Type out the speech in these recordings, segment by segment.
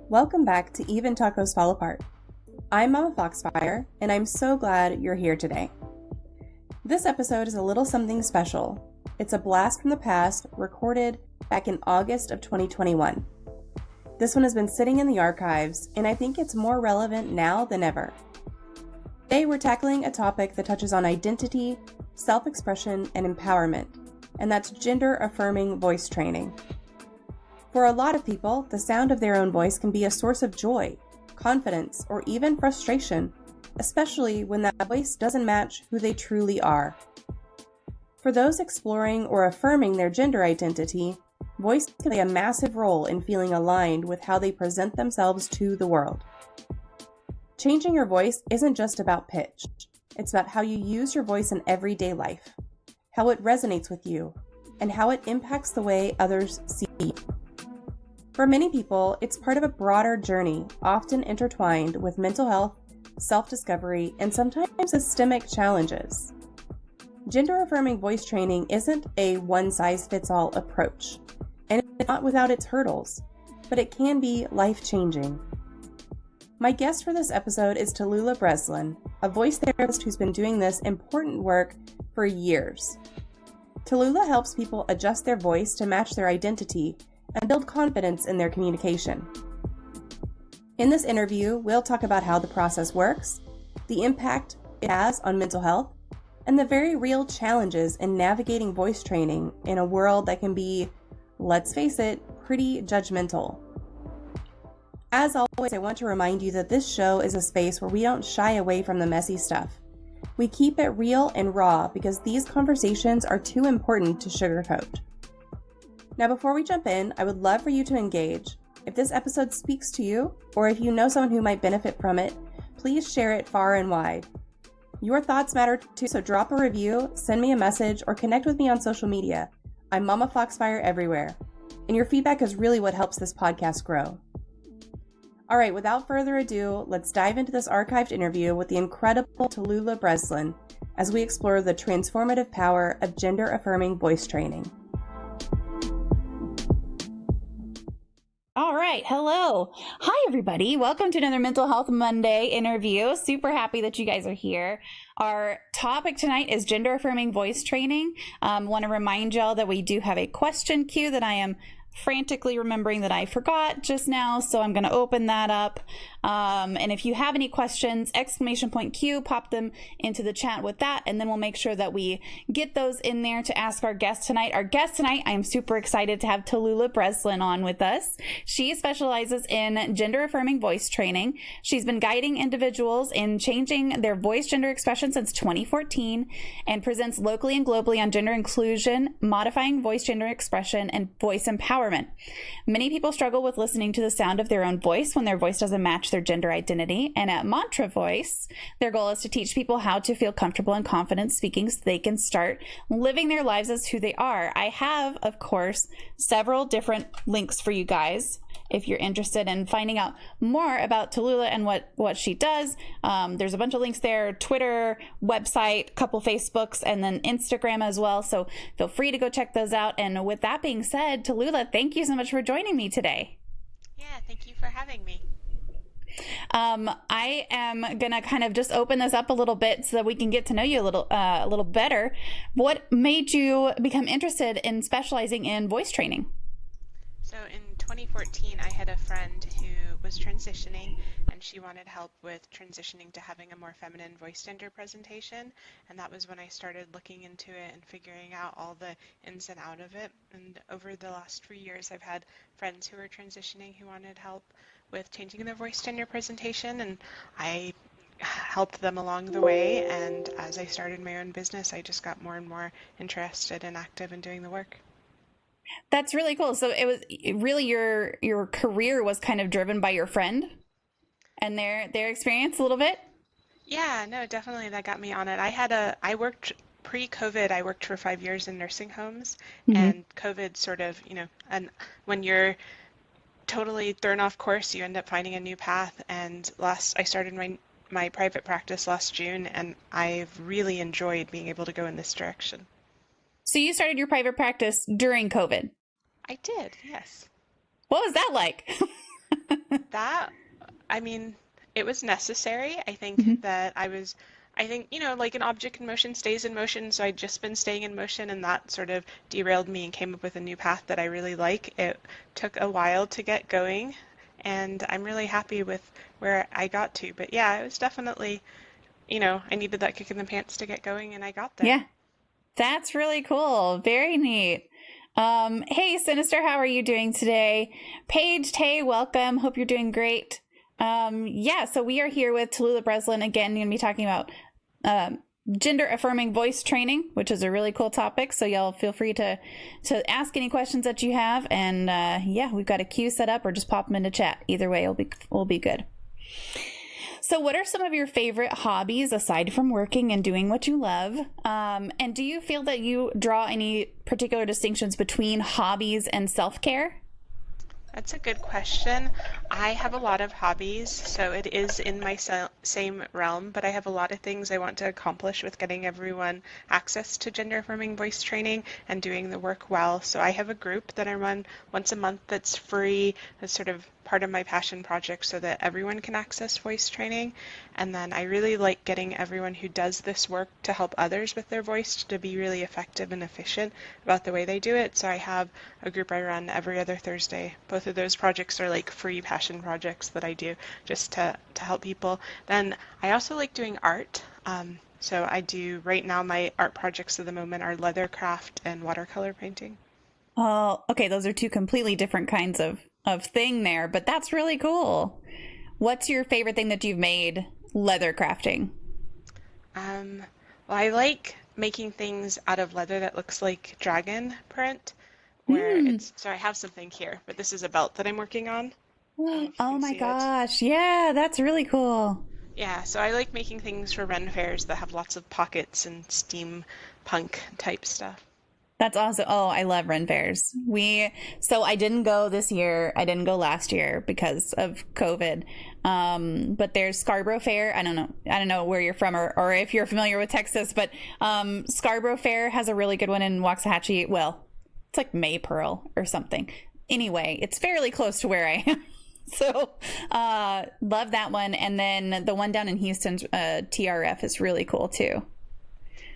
Welcome back to Even Tacos Fall Apart. I'm MommaFoxFire, and I'm so glad you're here today. This episode is a little something special. It's a blast from the past recorded back in August of 2021. This one has been sitting in the archives, and I think it's more relevant now than ever. Today we're tackling a topic that touches on identity, self-expression, and empowerment, and that's gender-affirming voice training. For a lot of people, the sound of their own voice can be a source of joy, confidence, or even frustration, especially when that voice doesn't match who they truly are. For those exploring or affirming their gender identity, voice can play a massive role in feeling aligned with how they present themselves to the world. Changing your voice isn't just about pitch. It's about how you use your voice in everyday life, how it resonates with you, and how it impacts the way others see you. For many people, it's part of a broader journey, often intertwined with mental health, self-discovery, and sometimes systemic challenges. Gender-affirming voice training isn't a one-size-fits-all approach, and it's not without its hurdles, but it can be life-changing. My guest for this episode is Tallulah Breslin, a voice therapist who's been doing this important work for years. Tallulah helps people adjust their voice to match their identity and build confidence in their communication. In this interview, we'll talk about how the process works, the impact it has on mental health, and the very real challenges in navigating voice training in a world that can be, let's face it, pretty judgmental. As always, I want to remind you that this show is a space where we don't shy away from the messy stuff. We keep it real and raw because these conversations are too important to sugarcoat. Now, before we jump in, I would love for you to engage. If this episode speaks to you, or if you know someone who might benefit from it, please share it far and wide. Your thoughts matter too, so drop a review, send me a message, or connect with me on social media. I'm MommaFoxFire everywhere, and your feedback is really what helps this podcast grow. All right, without further ado, let's dive into this archived interview with the incredible Tallulah Breslin as we explore the transformative power of gender-affirming voice training. All right. Hello. Hi, everybody. Welcome to another Mental Health Monday interview. Super happy that you guys are here. Our topic tonight is gender-affirming voice training. Want to remind y'all that we do have a question queue that I am frantically remembering that I forgot just now, so I'm going to open that up. And if you have any questions, exclamation point Q, pop them into the chat with that, and then we'll make sure that we get those in there to ask our guest tonight. Our guest tonight, I am super excited to have Tallulah Breslin on with us. She specializes in gender-affirming voice training. She's been guiding individuals in changing their voice gender expression since 2014 and presents locally and globally on gender inclusion, modifying voice gender expression, and voice empowerment. Many people struggle with listening to the sound of their own voice when their voice doesn't match their gender identity. And at Mantra Voice, their goal is to teach people how to feel comfortable and confident speaking so they can start living their lives as who they are. I have, of course, several different links for you guys if you're interested in finding out more about Tallulah and what she does. There's a bunch of links there, Twitter, website, couple Facebooks, and then Instagram as well. So feel free to go check those out. And with that being said, Tallulah, thank you so much for joining me today. Yeah, thank you for having me. I am gonna kind of just open this up a little bit so that we can get to know you a little better. What made you become interested in specializing in voice training? So in 2014, I had a friend who was transitioning, and she wanted help with transitioning to having a more feminine voice gender presentation. And that was when I started looking into it and figuring out all the ins and out of it. And over the last 3 years, I've had friends who were transitioning who wanted help with changing their voice gender presentation, and I helped them along the way. And as I started my own business, I just got more and more interested and active in doing the work. That's really cool. So it was really your career was kind of driven by your friend and their experience a little bit? Yeah, no, definitely that got me on it. I worked pre-COVID, I worked for 5 years in nursing homes, and COVID sort of, and when you're totally thrown off course, you end up finding a new path. And I started my private practice last June, and I've really enjoyed being able to go in this direction. So you started your private practice during COVID? I did, yes. What was that like? That, I mean, it was necessary. I think Mhm. that I think, like an object in motion stays in motion, so I'd just been staying in motion, and that sort of derailed me and came up with a new path that I really like. It took a while to get going, and I'm really happy with where I got to. But yeah, it was definitely, I needed that kick in the pants to get going, and I got there. Yeah, that's really cool. Very neat. Hey, Sinister, how are you doing today? Paige, Tay, welcome. Hope you're doing great. Yeah, so we are here with Tallulah Breslin again. Going to be talking about um, gender affirming voice training, which is a really cool topic. So y'all feel free to ask any questions that you have. And yeah, we've got a queue set up, or just pop them into chat. Either way, will be good. So, what are some of your favorite hobbies aside from working and doing what you love? And do you feel that you draw any particular distinctions between hobbies and self care? That's a good question. I have a lot of hobbies, so it is in my same realm, but I have a lot of things I want to accomplish with getting everyone access to gender affirming voice training and doing the work well. So I have a group that I run once a month that's free, that's sort of part of my passion project so that everyone can access voice training. And then I really like getting everyone who does this work to help others with their voice to be really effective and efficient about the way they do it. So I have a group I run every other Thursday. Both of those projects are like free passion projects that I do just to help people. Then I also like doing art. So I do, right now, my art projects at the moment are leather craft and watercolor painting. Oh, okay. Those are two completely different kinds of thing there, but that's really cool. What's your favorite thing that you've made leather crafting? Um, well, I like making things out of leather that looks like dragon print, where Hmm. so I have something here, but this is a belt that I'm working on. I don't know if you Oh can my see it. gosh. Yeah, that's really cool. Yeah, so I like making things for Ren fairs that have lots of pockets and steampunk type stuff. That's awesome. Oh, I love Ren fairs. So I didn't go this year. I didn't go last year because of COVID. But there's Scarborough Fair. I don't know where you're from, or if you're familiar with Texas, but Scarborough Fair has a really good one in Waxahachie. Well, it's like Maypearl or something. Anyway, it's fairly close to where I am. So, love that one. And then the one down in Houston, TRF is really cool too.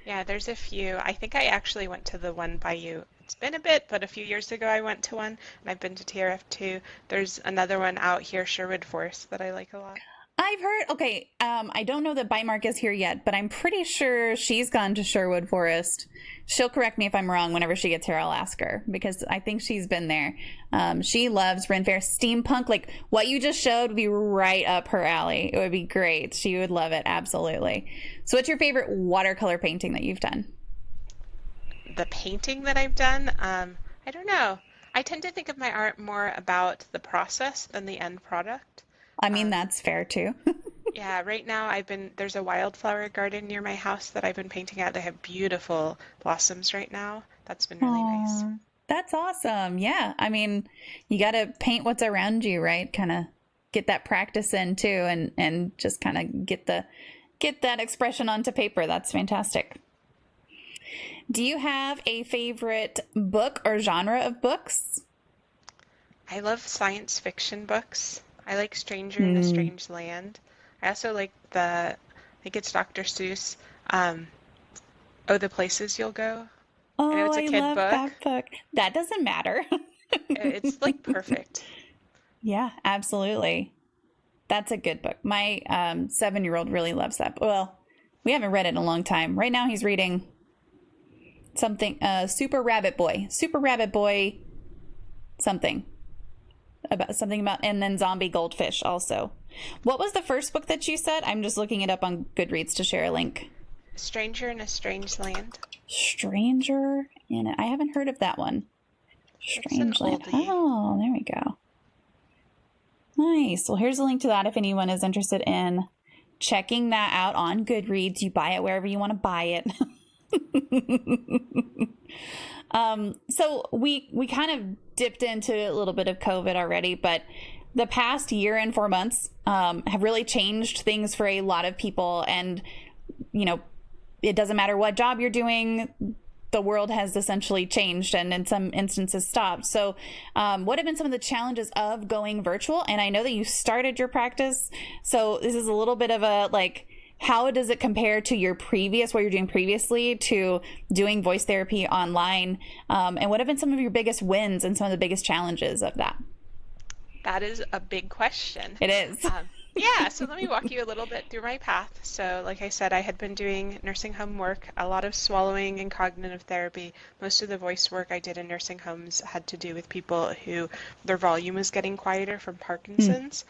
Yeah, there's a few. I think I actually went to the one by you. It's been a bit, but a few years ago I went to one, and I've been to TRF too. There's another one out here, Sherwood Forest, that I like a lot. I've heard, okay, I don't know that Bite Mark is here yet, but I'm pretty sure she's gone to Sherwood Forest. She'll correct me if I'm wrong whenever she gets here. I'll ask her because I think she's been there. She loves Ren Fair steampunk. Like what you just showed would be right up her alley. It would be great. She would love it. Absolutely. So, what's your favorite watercolor painting that you've done? The painting that I've done, I don't know. I tend to think of my art more about the process than the end product. I mean, Um, that's fair too. Yeah, right now there's a wildflower garden near my house that I've been painting out. They have beautiful blossoms right now. That's been really nice. Aw, that's awesome. Yeah. I mean, you got to paint what's around you, right? Kind of get that practice in too, and just kind of get that expression onto paper. That's fantastic. Do you have a favorite book or genre of books? I love science fiction books. I like Stranger in a Hmm. Strange Land. I also like I think it's Dr. Seuss, Oh, the Places You'll Go. I know Oh, it's a I kid love book. that book. That doesn't matter. It's like perfect. Yeah, absolutely. That's a good book. My 7-year-old really loves that. Well, we haven't read it in a long time. Right now, he's reading something. Super Rabbit Boy, something about, and then Zombie Goldfish also. What was the first book that you said? I'm just looking it up on Goodreads to share a link. Stranger in a Strange Land. Stranger in it. I haven't heard of that one. It's an Strangeland. oldie. Oh, there we go. Nice. Well, here's a link to that if anyone is interested in checking that out on Goodreads. You buy it wherever you want to buy it. So we kind of dipped into a little bit of COVID already, but the past year and 4 months have really changed things for a lot of people. And, you know, it doesn't matter what job you're doing, the world has essentially changed and in some instances stopped. So what have been some of the challenges of going virtual? And I know that you started your practice, so this is a little bit of a like, how does it compare to your previous, what you're doing previously to doing voice therapy online? And what have been some of your biggest wins and some of the biggest challenges of that? That is a big question. It is. Yeah, so let me walk you a little bit through my path. So like I said, I had been doing nursing home work, a lot of swallowing and cognitive therapy. Most of the voice work I did in nursing homes had to do with people who their volume was getting quieter from Parkinson's.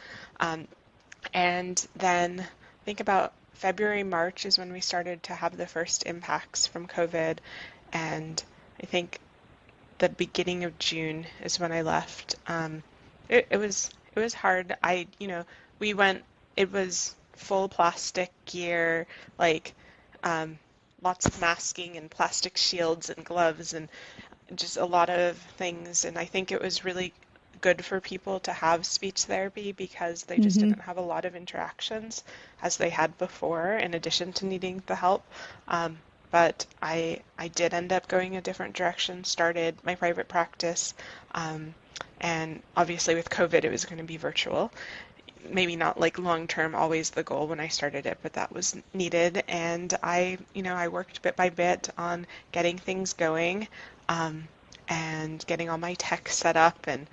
And then think about February, March is when we started to have the first impacts from COVID. And I think the beginning of June is when I left. It was hard. It was full plastic gear, like lots of masking and plastic shields and gloves and just a lot of things. And I think it was really good for people to have speech therapy because they just didn't have a lot of interactions as they had before, in addition to needing the help. But I did end up going a different direction, started my private practice, and obviously with COVID, it was going to be virtual. Maybe not like long-term always the goal when I started it, but that was needed. And I worked bit by bit on getting things going, and getting all my tech set up and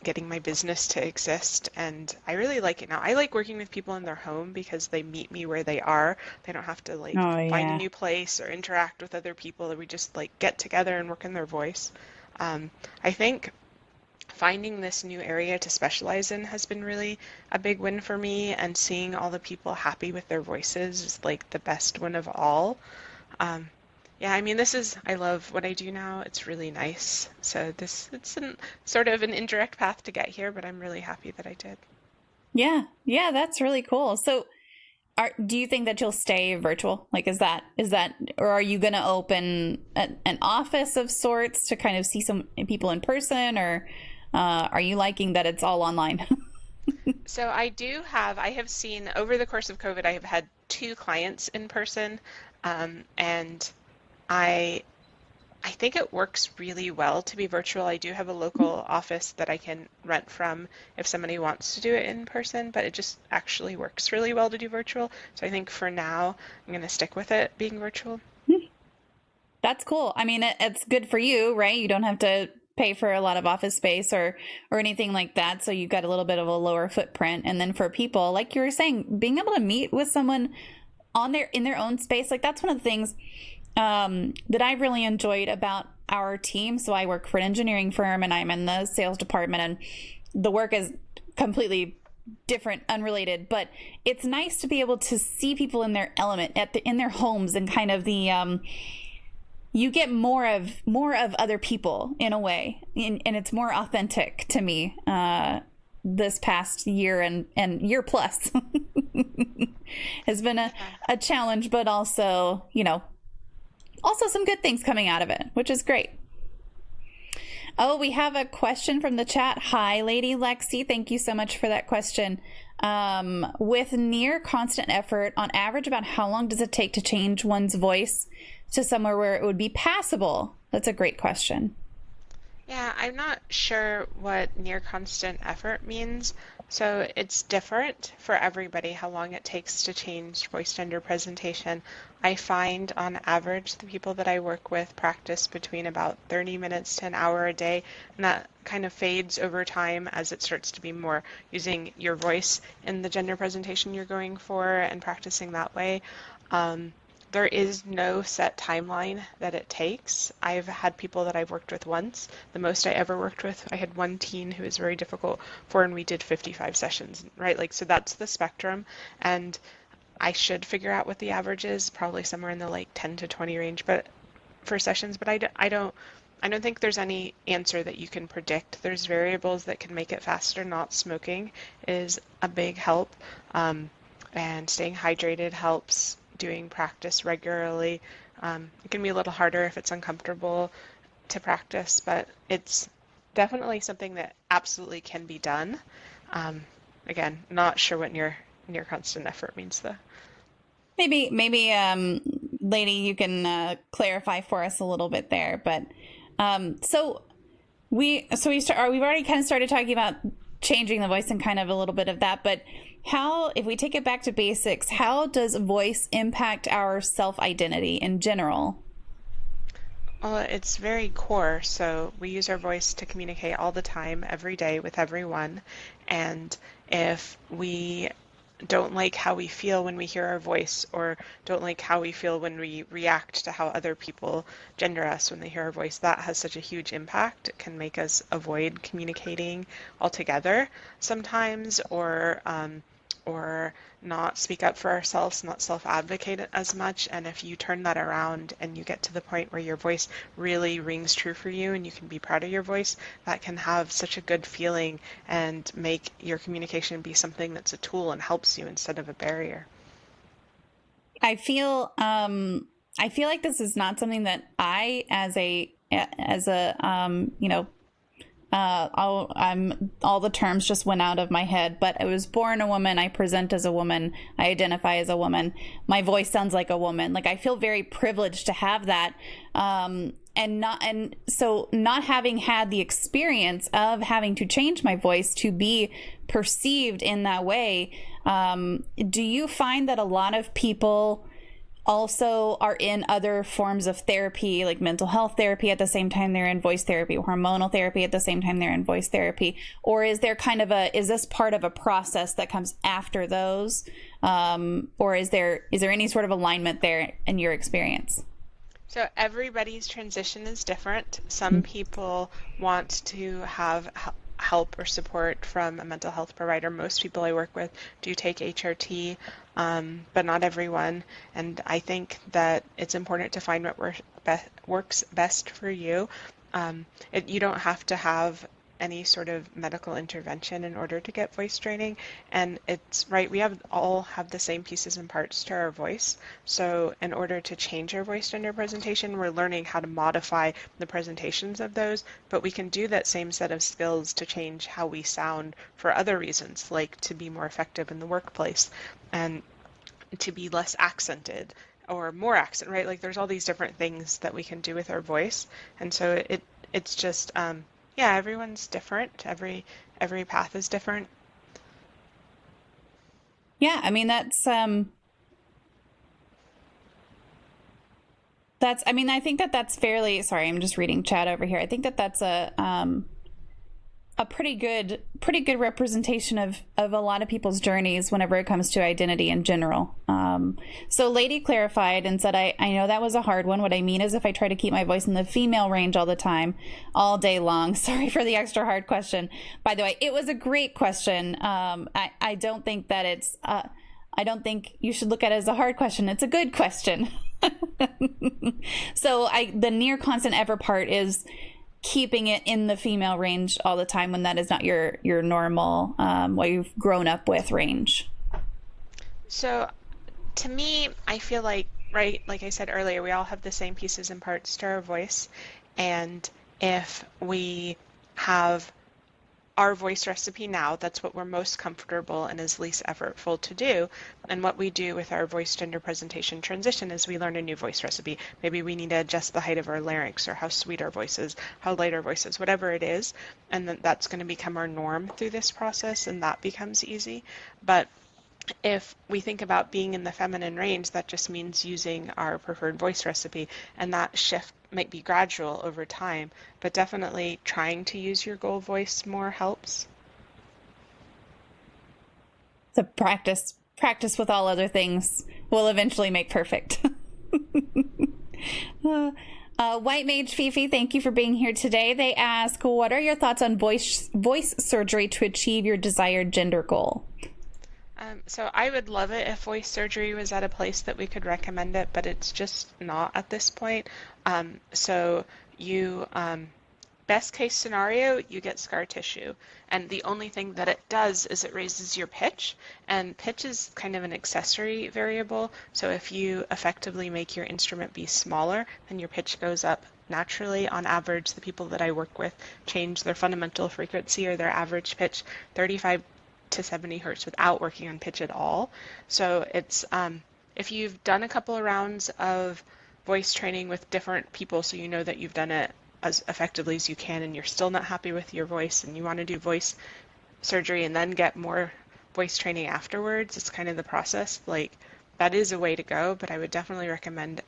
getting my business to exist. And I really like it now. I like working with people in their home because they meet me where they are. They don't have to find a new place or interact with other people. We just like get together and work in their voice. I think finding this new area to specialize in has been really a big win for me, and seeing all the people happy with their voices is like the best one of all. Yeah, I mean, I love what I do now. It's really nice. So it's sort of an indirect path to get here, but I'm really happy that I did. Yeah, that's really cool. So do you think that you'll stay virtual? Like, is that, or are you going to open an office of sorts to kind of see some people in person, or are you liking that it's all online? So I have seen over the course of COVID, I have had 2 clients in person, and I think it works really well to be virtual. I do have a local office that I can rent from if somebody wants to do it in person, but it just actually works really well to do virtual. So I think for now, I'm going to stick with it being virtual. That's cool. I mean, it's good for you, right? You don't have to pay for a lot of office space or anything like that. So you've got a little bit of a lower footprint. And then for people, like you were saying, being able to meet with someone in their own space, like that's one of the things that I really enjoyed about our team. So I work for an engineering firm and I'm in the sales department, and the work is completely different, unrelated, but it's nice to be able to see people in their element in their homes, and kind of you get more of other people in a way, and it's more authentic to me. This past year and year plus has been a challenge, but also, also some good things coming out of it, which is great. Oh, we have a question from the chat. Hi, Lady Lexi. Thank you so much for that question. With near constant effort, on average, about how long does it take to change one's voice to somewhere where it would be passable? That's a great question. Yeah, I'm not sure what near constant effort means. So it's different for everybody how long it takes to change voice gender presentation. I find on average the people that I work with practice between about 30 minutes to an hour a day, and that kind of fades over time as it starts to be more using your voice in the gender presentation you're going for and practicing that way. There is no set timeline that it takes. I've had people that I've worked with once. The most I ever worked with, I had one teen who was very difficult for, and we did 55 sessions, right? Like, so that's the spectrum. And I should figure out what the average is, probably somewhere in the like 10 to 20 range, but for sessions, but I don't think there's any answer that you can predict. There's variables that can make it faster. Not smoking is a big help, and staying hydrated helps. Doing practice regularly. It can be a little harder if it's uncomfortable to practice, but it's definitely something that absolutely can be done. Again, not sure what near constant effort means though. Maybe lady, you can clarify for us a little bit there. But we've already kind of started talking about changing the voice and kind of a little bit of that. But how, if we take it back to basics, how does voice impact our self-identity in general? Well, it's very core. So we use our voice to communicate all the time, every day with everyone. And if we don't like how we feel when we hear our voice, or don't like how we feel when we react to how other people gender us when they hear our voice, that has such a huge impact. It can make us avoid communicating altogether sometimes, or not speak up for ourselves, not self-advocate as much. And if you turn that around and you get to the point where your voice really rings true for you and you can be proud of your voice, that can have such a good feeling and make your communication be something that's a tool and helps you instead of a barrier. I feel like this is not something that I, as a all the terms just went out of my head, but I was born a woman. I present as a woman. I identify as a woman. My voice sounds like a woman. Like, I feel very privileged to have that. So not having had the experience of having to change my voice to be perceived in that way. Do you find that a lot of people also are in other forms of therapy, like mental health therapy at the same time they're in voice therapy, hormonal therapy at the same time they're in voice therapy? Or is there is this part of a process that comes after those? Or is there any sort of alignment there in your experience? So everybody's transition is different. Some people want to have help or support from a mental health provider. Most people I work with do take HRT, but not everyone. And I think that it's important to find what works best for you. You don't have to have any sort of medical intervention in order to get voice training. And it's right, we all have the same pieces and parts to our voice. So in order to change our voice gender presentation, we're learning how to modify the presentations of those, but we can do that same set of skills to change how we sound for other reasons, like to be more effective in the workplace and to be less accented or more accent, right? Like, there's all these different things that we can do with our voice. And so it's just, yeah, everyone's different. Every path is different. Yeah, I mean, I think that's fairly, sorry, I'm just reading chat over here. I think that's a pretty good representation of a lot of people's journeys whenever it comes to identity in general. So Lady clarified and said, I know that was a hard one. What I mean is, if I try to keep my voice in the female range all the time, all day long. Sorry for the extra hard question. By the way, it was a great question. I don't think that I don't think you should look at it as a hard question. It's a good question. So the near constant ever part is keeping it in the female range all the time when that is not your normal, what you've grown up with range. So to me, I feel like, right, like I said earlier, we all have the same pieces and parts to our voice. And if we have our voice recipe now, that's what we're most comfortable and is least effortful to do. And what we do with our voice gender presentation transition is we learn a new voice recipe. Maybe we need to adjust the height of our larynx, or how sweet our voice is, how light our voice is, whatever it is. And then that's going to become our norm through this process, and that becomes easy. But if we think about being in the feminine range, that just means using our preferred voice recipe, and that shift might be gradual over time, but definitely trying to use your goal voice more helps. So practice with all other things will eventually make perfect. White Mage Fifi, thank you for being here today. They ask, what are your thoughts on voice surgery to achieve your desired gender goal? So I would love it if voice surgery was at a place that we could recommend it, but it's just not at this point. So you, best case scenario, you get scar tissue. And the only thing that it does is it raises your pitch. And pitch is kind of an accessory variable. So if you effectively make your instrument be smaller, then your pitch goes up naturally. On average, the people that I work with change their fundamental frequency or their average pitch 35 to 70 hertz without working on pitch at all. So it's if you've done a couple of rounds of voice training with different people, so you know that you've done it as effectively as you can, and you're still not happy with your voice and you want to do voice surgery and then get more voice training afterwards, it's kind of the process. Like, that is a way to go, but I would definitely recommend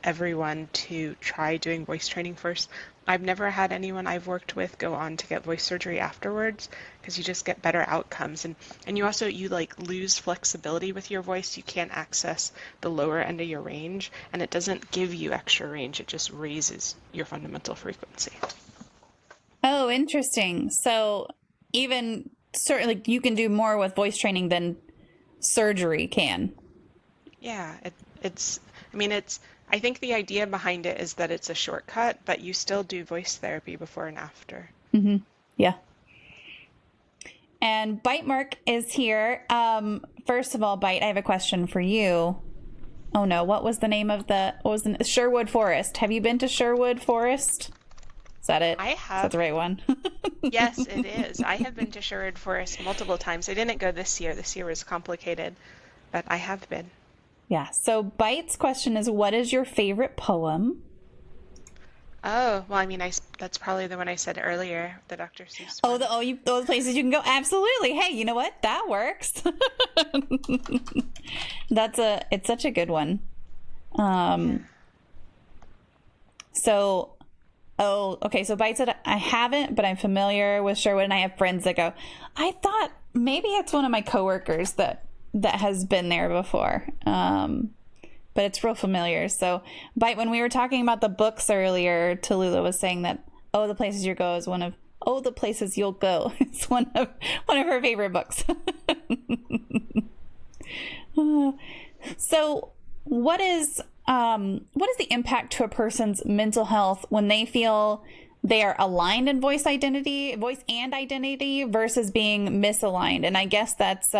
everyone to try doing voice training first. I've never had anyone I've worked with go on to get voice surgery afterwards, because you just get better outcomes, and you also like lose flexibility with your voice. You can't access the lower end of your range, and it doesn't give you extra range, it just raises your fundamental frequency. Oh, interesting. So even certainly you can do more with voice training than surgery can. Yeah, I think the idea behind it is that it's a shortcut, but you still do voice therapy before and after. Mm-hmm. Yeah. And Bite Mark is here. First of all, Bite, I have a question for you. Oh no, what was the Sherwood Forest? Have you been to Sherwood Forest? Is that it? I have. Is that the right one? Yes, it is. I have been to Sherwood Forest multiple times. I didn't go this year. This year was complicated, but I have been. Yeah. So Bite's question is, what is your favorite poem? Oh, well, that's probably the one I said earlier, the Dr. Seuss Oh, one. those places you can go. Absolutely. Hey, you know what? That works. It's such a good one. So, okay. So Bite said, I haven't, but I'm familiar with Sherwood, and I have friends that go. I thought maybe it's one of my coworkers that has been there before. But it's real familiar. So, Bite, when we were talking about the books earlier, Tallulah was saying that, the places you go is the places you'll go. It's one of her favorite books. So, what is the impact to a person's mental health when they feel they are aligned in voice and identity versus being misaligned? And I guess that's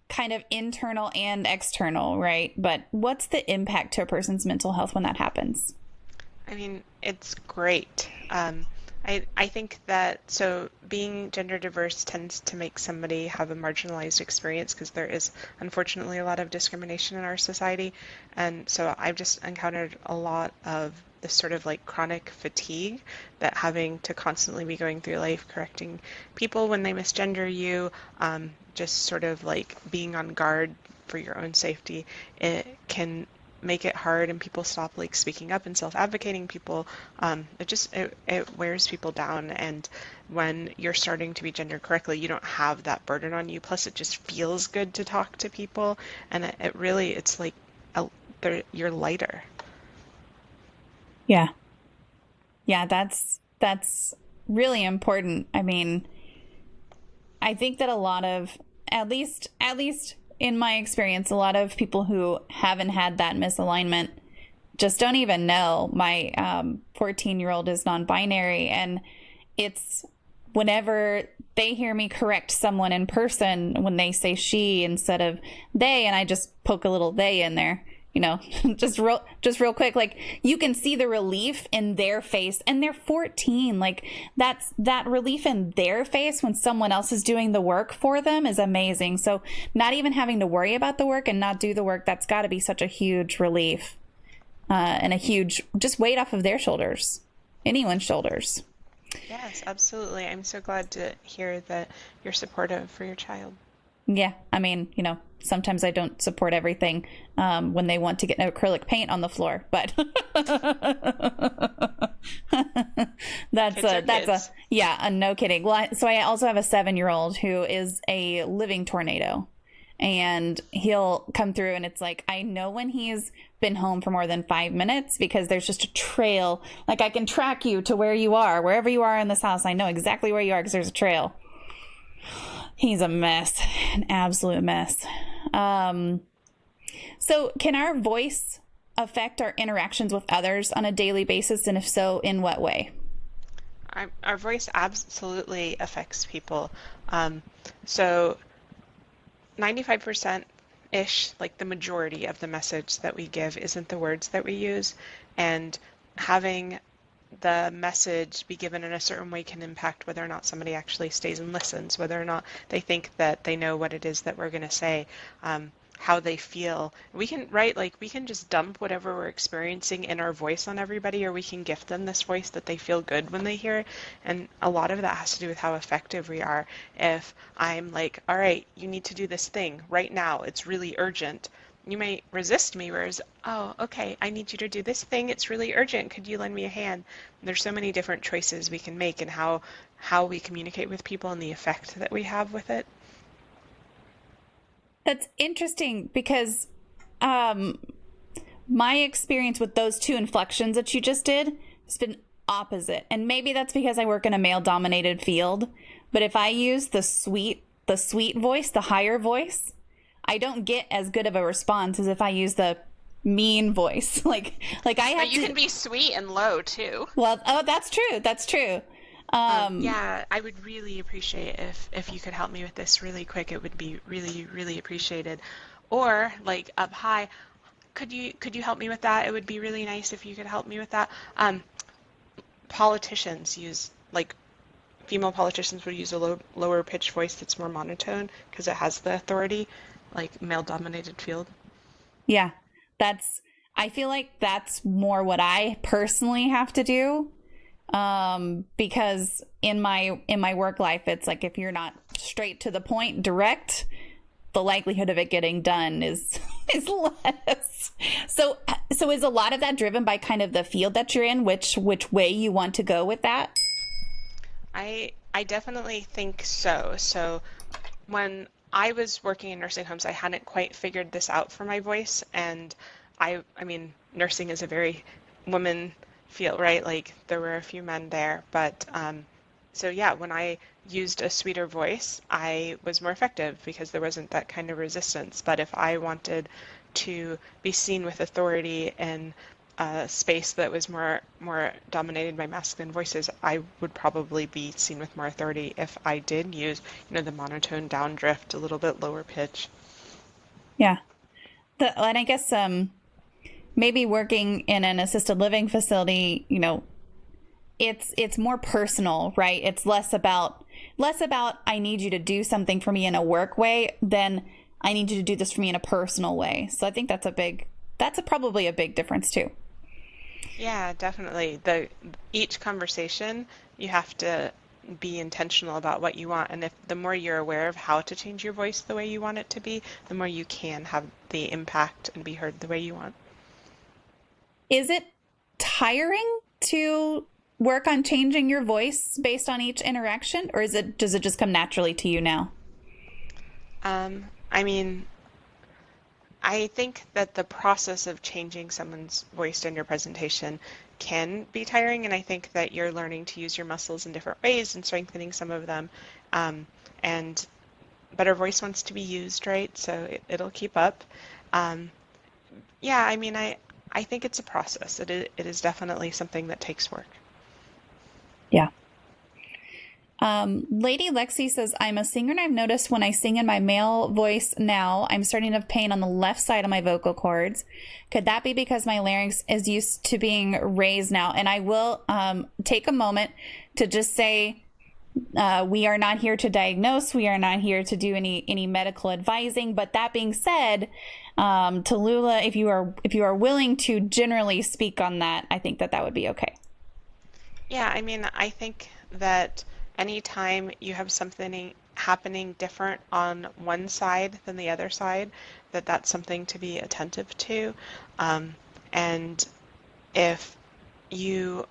kind of internal and external, right? But what's the impact to a person's mental health when that happens? It's great. I think that being gender diverse tends to make somebody have a marginalized experience, because there is unfortunately a lot of discrimination in our society. And so I've just encountered a lot of this sort of like chronic fatigue, that having to constantly be going through life correcting people when they misgender you, just sort of like being on guard for your own safety, it can make it hard, and people stop like speaking up and self-advocating. People, it wears people down, and when you're starting to be gendered correctly, you don't have that burden on you. Plus, it just feels good to talk to people, and it's like you're lighter. Yeah, that's really important. I think that a lot of, at least in my experience, a lot of people who haven't had that misalignment just don't even know. My 14-year-old is non-binary, and it's whenever they hear me correct someone in person when they say she instead of they, and I just poke a little they in there, just real quick, like you can see the relief in their face, and they're 14. Like that relief in their face when someone else is doing the work for them is amazing. So not even having to worry about the work and not do the work, that's got to be such a huge relief, and a huge just weight off of their shoulders, anyone's shoulders. Yes, absolutely. I'm so glad to hear that you're supportive for your child. Yeah, sometimes I don't support everything when they want to get acrylic paint on the floor, but no kidding. Well, so I also have a 7-year-old who is a living tornado, and he'll come through, and it's like I know when he's been home for more than 5 minutes, because there's just a trail. Like I can track you to where you are, wherever you are in this house. I know exactly where you are because there's a trail. He's a mess, an absolute mess. So can our voice affect our interactions with others on a daily basis? And if so, in what way? Our voice absolutely affects people. So 95%-ish, like the majority of the message that we give isn't the words that we use. And having the message be given in a certain way can impact whether or not somebody actually stays and listens, whether or not they think that they know what it is that we're going to say. how they feel. We can, right, like we can just dump whatever we're experiencing in our voice on everybody, or we can gift them this voice that they feel good when they hear it. And a lot of that has to do with how effective we are. If I'm like, all right, you need to do this thing right now, it's really urgent. You may resist me, whereas, oh, okay, I need you to do this thing, it's really urgent, could you lend me a hand? There's so many different choices we can make in how we communicate with people and the effect that we have with it. That's interesting because my experience with those two inflections that you just did has been opposite. And maybe that's because I work in a male dominated field. But if I use the sweet voice, the higher voice, I don't get as good of a response as if I use the mean voice. like I have But you can be sweet and low too. Well, oh, that's true. That's true. Yeah, I would really appreciate if you could help me with this really quick. It would be really, really appreciated. Or like up high, could you help me with that? It would be really nice if you could help me with that. Politicians use, like, female politicians would use a lower pitched voice that's more monotone because it has the authority, like male dominated field. Yeah, I feel like that's more what I personally have to do. Because in my work life, it's like if you're not straight to the point, direct, the likelihood of it getting done is less. So is a lot of that driven by kind of the field that you're in, which way you want to go with that? I definitely think so. So when I was working in nursing homes, I hadn't quite figured this out for my voice, and I mean, nursing is a very woman field, right? Like there were a few men there, but so yeah, when I used a sweeter voice, I was more effective because there wasn't that kind of resistance. But if I wanted to be seen with authority in a space that was more dominated by masculine voices, I would probably be seen with more authority if I did use, the monotone down drift, a little bit lower pitch. Yeah. And I guess maybe working in an assisted living facility, it's more personal, right? It's less about I need you to do something for me in a work way than I need you to do this for me in a personal way. So I think that's probably a big difference too. Yeah, definitely. Each conversation, you have to be intentional about what you want, and if the more you're aware of how to change your voice the way you want it to be, the more you can have the impact and be heard the way you want. Is it tiring to work on changing your voice based on each interaction, or does it just come naturally to you now? I mean, I think that the process of changing someone's voice in your presentation can be tiring, and I think that you're learning to use your muscles in different ways and strengthening some of them. And better voice wants to be used, right? So it'll keep up. Yeah, I mean, I think it's a process. It is definitely something that takes work. Yeah. Lady Lexi says, I'm a singer and I've noticed when I sing in my male voice now, I'm starting to have pain on the left side of my vocal cords. Could that be because my larynx is used to being raised now? And I will take a moment to just say, we are not here to diagnose. We are not here to do any medical advising. But that being said, Tallulah, if you are willing to generally speak on that, I think that would be okay. Yeah, I mean, I think that anytime you have something happening different on one side than the other side, that's something to be attentive to. And if you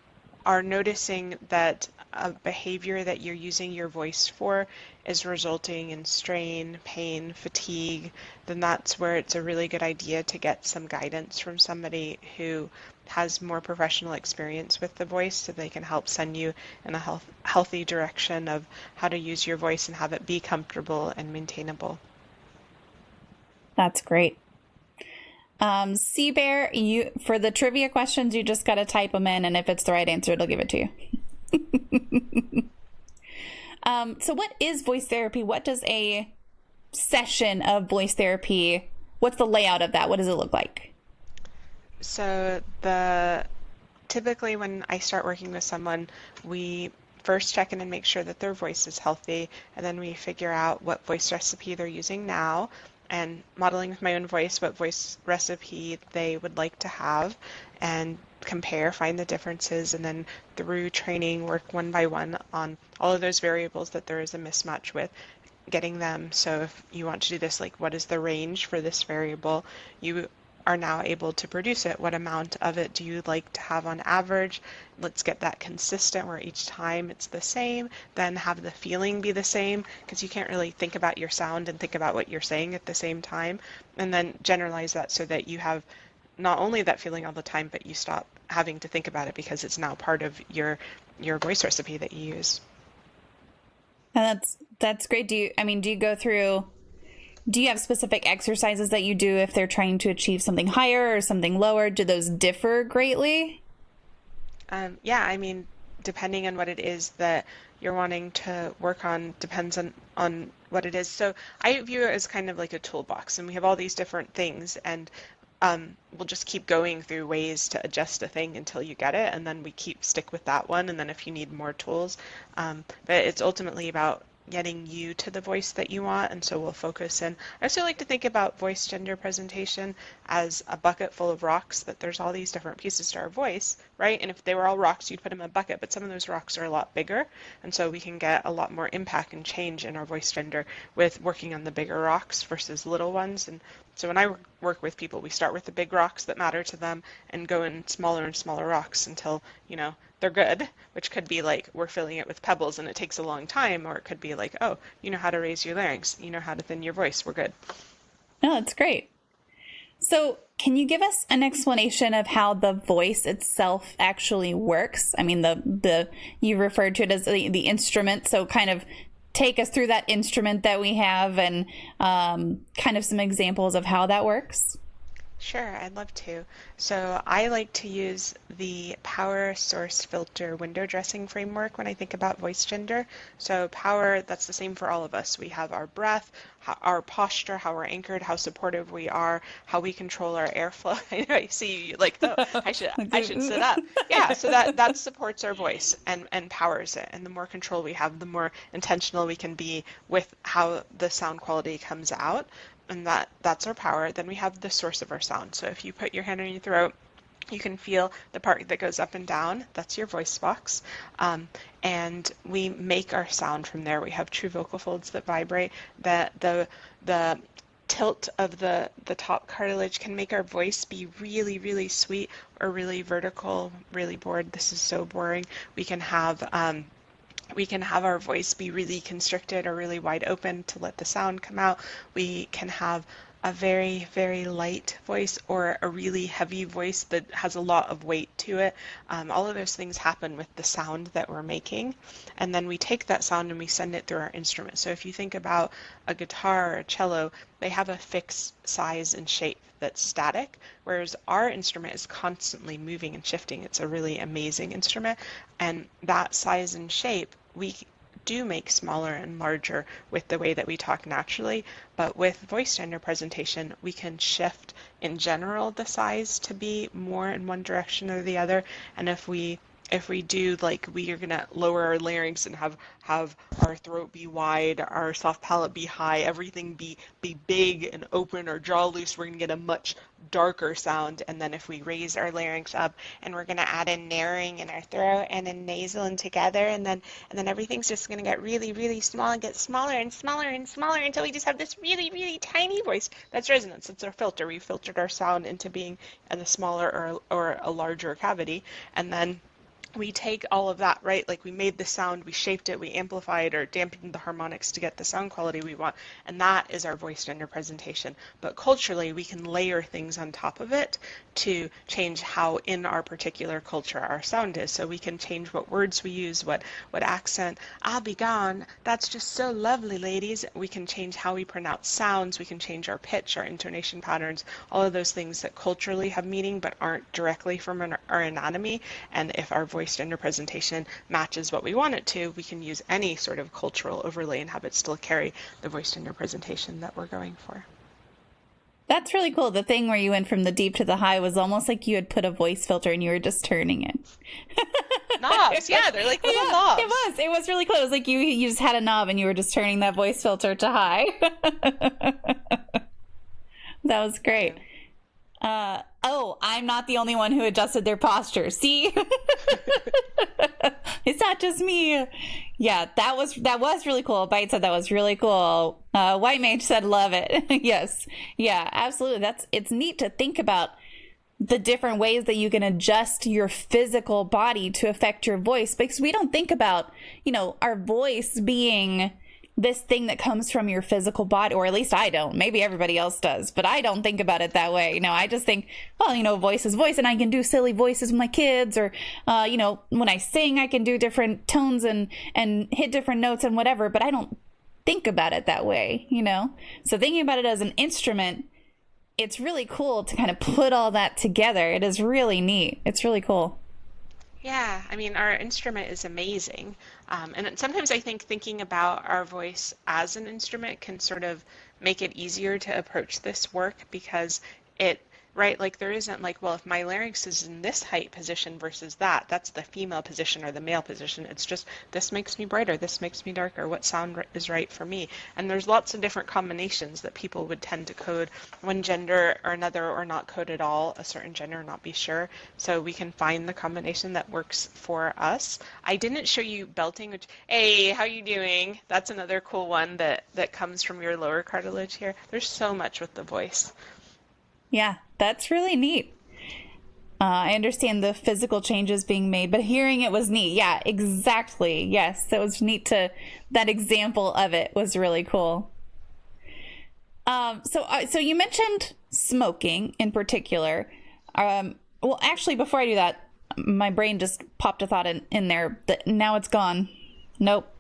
are noticing that a behavior that you're using your voice for is resulting in strain, pain, fatigue, then that's where it's a really good idea to get some guidance from somebody who has more professional experience with the voice, so they can help send you in a healthy direction of how to use your voice and have it be comfortable and maintainable. That's great. Sea Bear, for the trivia questions, you just got to type them in, and if it's the right answer, it'll give it to you. So what is voice therapy? What does a session of voice therapy, what's the layout of that? What does it look like? So typically when I start working with someone, we first check in and make sure that their voice is healthy, and then we figure out what voice recipe they're using now, and modeling with my own voice what voice recipe they would like to have, and compare, find the differences, and then through training work one by one on all of those variables that there is a mismatch with, getting them. So if you want to do this, like what is the range for this variable, you are now able to produce it. What amount of it do you like to have on average? Let's get that consistent where each time it's the same, then have the feeling be the same, because you can't really think about your sound and think about what you're saying at the same time, and then generalize that so that you have not only that feeling all the time, but you stop having to think about it because it's now part of your voice recipe that you use. And that's great. Do you go through, do you have specific exercises that you do if they're trying to achieve something higher or something lower? Do those differ greatly? Yeah, I mean, depending on what it is that you're wanting to work on, depends on what it is. So I view it as kind of like a toolbox, and we have all these different things, and we'll just keep going through ways to adjust a thing until you get it, and then we stick with that one, and then if you need more tools. But it's ultimately about getting you to the voice that you want, and so we'll focus in. I also like to think about voice gender presentation as a bucket full of rocks, that there's all these different pieces to our voice, right? And if they were all rocks, you'd put them in a bucket, but some of those rocks are a lot bigger, and so we can get a lot more impact and change in our voice gender with working on the bigger rocks versus little ones. And so when I work with people, we start with the big rocks that matter to them and go in smaller and smaller rocks until, they're good, which could be like we're filling it with pebbles and it takes a long time, or it could be like, oh, you know how to raise your larynx, you know how to thin your voice, we're good. Oh, that's great. So can you give us an explanation of how the voice itself actually works? I mean, you referred to it as the instrument, so kind of take us through that instrument that we have and kind of some examples of how that works. Sure, I'd love to. So I like to use the power source filter window dressing framework when I think about voice gender. So power, that's the same for all of us. We have our breath, our posture, how we're anchored, how supportive we are, how we control our airflow. I know, I see you like, oh, I should sit up. Yeah, so that supports our voice and powers it. And the more control we have, the more intentional we can be with how the sound quality comes out. And that's our power. Then we have the source of our sound. So if you put your hand on your throat, you can feel the part that goes up and down. That's your voice box. And we make our sound from there. We have true vocal folds that vibrate. The tilt of the top cartilage can make our voice be really, really sweet or really vertical, really bored. This is so boring. We can have our voice be really constricted or really wide open to let the sound come out. We can have a very, very light voice or a really heavy voice that has a lot of weight to it. All of those things happen with the sound that we're making. And then we take that sound and we send it through our instrument. So if you think about a guitar or a cello, they have a fixed size and shape that's static, whereas our instrument is constantly moving and shifting. It's a really amazing instrument, and that size and shape we do make smaller and larger with the way that we talk naturally, but with voice gender presentation we can shift in general the size to be more in one direction or the other. And if we do, like, we are gonna lower our larynx and have our throat be wide, our soft palate be high, everything be big and open, or jaw loose, we're gonna get a much darker sound. And then if we raise our larynx up and we're gonna add in narrowing in our throat and in nasal and together, and then everything's just gonna get really, really small and get smaller and smaller and smaller until we just have this really, really tiny voice. That's resonance. It's our filter. We filtered our sound into being in a smaller or a larger cavity, and then we take all of that, right? Like, we made the sound, we shaped it, we amplified or dampened the harmonics to get the sound quality we want, and that is our voice gender presentation. But culturally, we can layer things on top of it to change how in our particular culture our sound is. So we can change what words we use, what accent. I'll be gone. That's just so lovely, ladies. We can change how we pronounce sounds. We can change our pitch, our intonation patterns, all of those things that culturally have meaning but aren't directly from our anatomy. And if our voice gender presentation matches what we want it to, we can use any sort of cultural overlay and have it still carry the voice gender presentation that we're going for. That's really cool. The thing where you went from the deep to the high was almost like you had put a voice filter and you were just turning it. Knobs, yeah, they're like little knobs. It was really cool. It was like you just had a knob and you were just turning that voice filter to high. That was great. Oh, I'm not the only one who adjusted their posture. See? It's not just me. Yeah, that was really cool. Bite said that was really cool. White Mage said love it. Yes. Yeah, absolutely. It's neat to think about the different ways that you can adjust your physical body to affect your voice, because we don't think about, our voice being this thing that comes from your physical body, or at least I don't. Maybe everybody else does, but I don't think about it that way. I just think, well, voice is voice, and I can do silly voices with my kids, or, when I sing, I can do different tones and hit different notes and whatever, but I don't think about it that way, So thinking about it as an instrument, it's really cool to kind of put all that together. It is really neat. It's really cool. Yeah, I mean, our instrument is amazing. And sometimes I think thinking about our voice as an instrument can sort of make it easier to approach this work, because right, like there isn't like, well, if my larynx is in this height position versus that's the female position or the male position. It's just, this makes me brighter, this makes me darker, what sound is right for me. And there's lots of different combinations that people would tend to code one gender or another, or not code at all, a certain gender, not be sure. So we can find the combination that works for us. I didn't show you belting, which, hey, how you doing? That's another cool one that comes from your lower cartilage here. There's so much with the voice. Yeah, that's really neat. I understand the physical changes being made, but hearing it was neat. Yeah, exactly. Yes, that was neat. That example of it was really cool. So you mentioned smoking in particular. Well, actually, before I do that, my brain just popped a thought in there that now it's gone. Nope.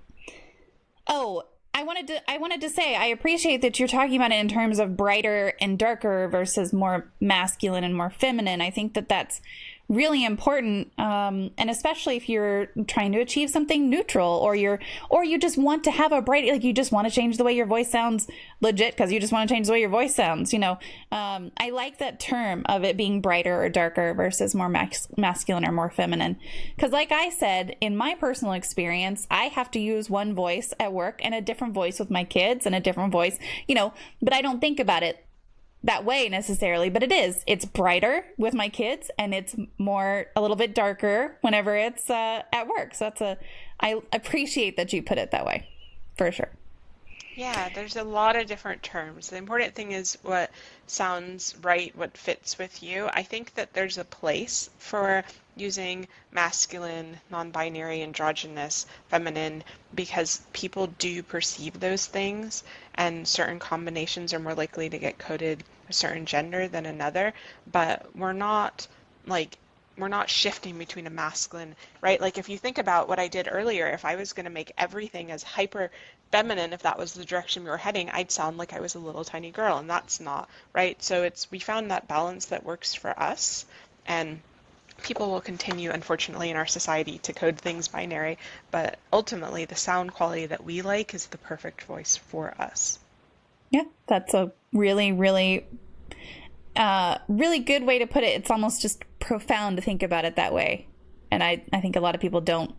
Oh, I wanted to say, I appreciate that you're talking about it in terms of brighter and darker versus more masculine and more feminine. I think that that's really important, and especially if you're trying to achieve something neutral, or you just want to have a bright, like you just want to change the way your voice sounds legit because you just want to change the way your voice sounds. I like that term of it being brighter or darker versus more masculine or more feminine, because like I said, in my personal experience, I have to use one voice at work and a different voice with my kids and a different voice, but I don't think about it that way necessarily, but it's brighter with my kids, and it's a little bit darker whenever it's at work. So I appreciate that you put it that way, for sure. Yeah, there's a lot of different terms. The important thing is what sounds right, what fits with you. I think that there's a place for using masculine, non-binary, androgynous, feminine, because people do perceive those things, and certain combinations are more likely to get coded a certain gender than another, but we're not shifting between a masculine, right? Like if you think about what I did earlier, if I was going to make everything as hyper feminine, if that was the direction we were heading, I'd sound like I was a little tiny girl, and that's not, right? So we found that balance that works for us, and people will continue, unfortunately, in our society to code things binary, but ultimately the sound quality that we like is the perfect voice for us. Yeah, that's a really, really, really good way to put it. It's almost just profound to think about it that way. And I think a lot of people don't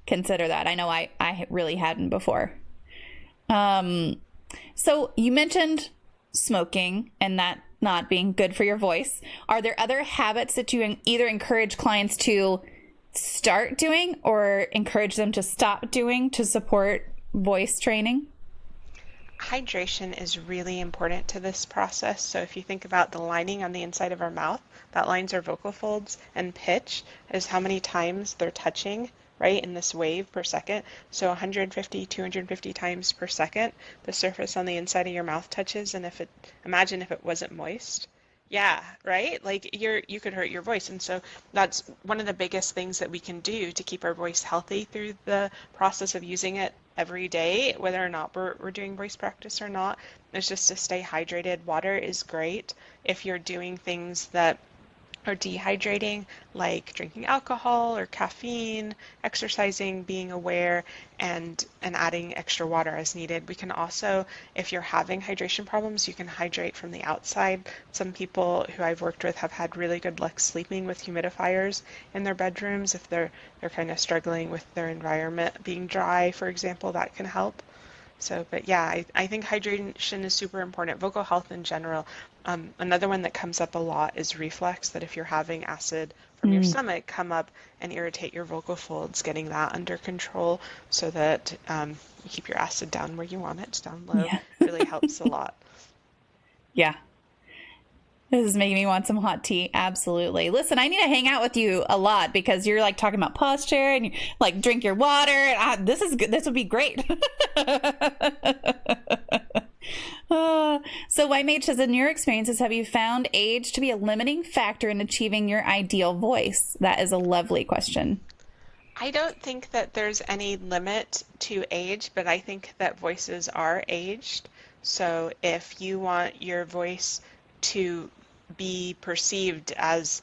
consider that. I know I really hadn't before. So you mentioned smoking and that not being good for your voice. Are there other habits that you either encourage clients to start doing or encourage them to stop doing to support voice training? Hydration is really important to this process. So if you think about the lining on the inside of our mouth, that lines our vocal folds, and pitch is how many times they're touching, right, in this wave per second. So 150, 250 times per second, the surface on the inside of your mouth touches, and imagine if it wasn't moist. Yeah, right? Like you could hurt your voice. And so that's one of the biggest things that we can do to keep our voice healthy through the process of using it every day, whether or not we're doing voice practice or not, is just to stay hydrated. Water is great. If you're doing things that are dehydrating, like drinking alcohol or caffeine, exercising, being aware, and adding extra water as needed. We can also, if you're having hydration problems, you can hydrate from the outside. Some people who I've worked with have had really good luck sleeping with humidifiers in their bedrooms. If they're kind of struggling with their environment being dry, for example, that can help. So, but yeah, I think hydration is super important. Vocal health in general. Another one that comes up a lot is reflux, that if you're having acid from your stomach come up and irritate your vocal folds, getting that under control so that you keep your acid down where you want it, down low, Yeah. really helps a lot. Yeah. This is making me want some hot tea. Absolutely. Listen, I need to hang out with you a lot because you're like talking about posture and you like drink your water. This is good. This would be great. So YMH says, in your experiences, have you found age to be a limiting factor in achieving your ideal voice? That is a lovely question. I don't think that there's any limit to age, but I think that voices are aged. So if you want your voice to be perceived as,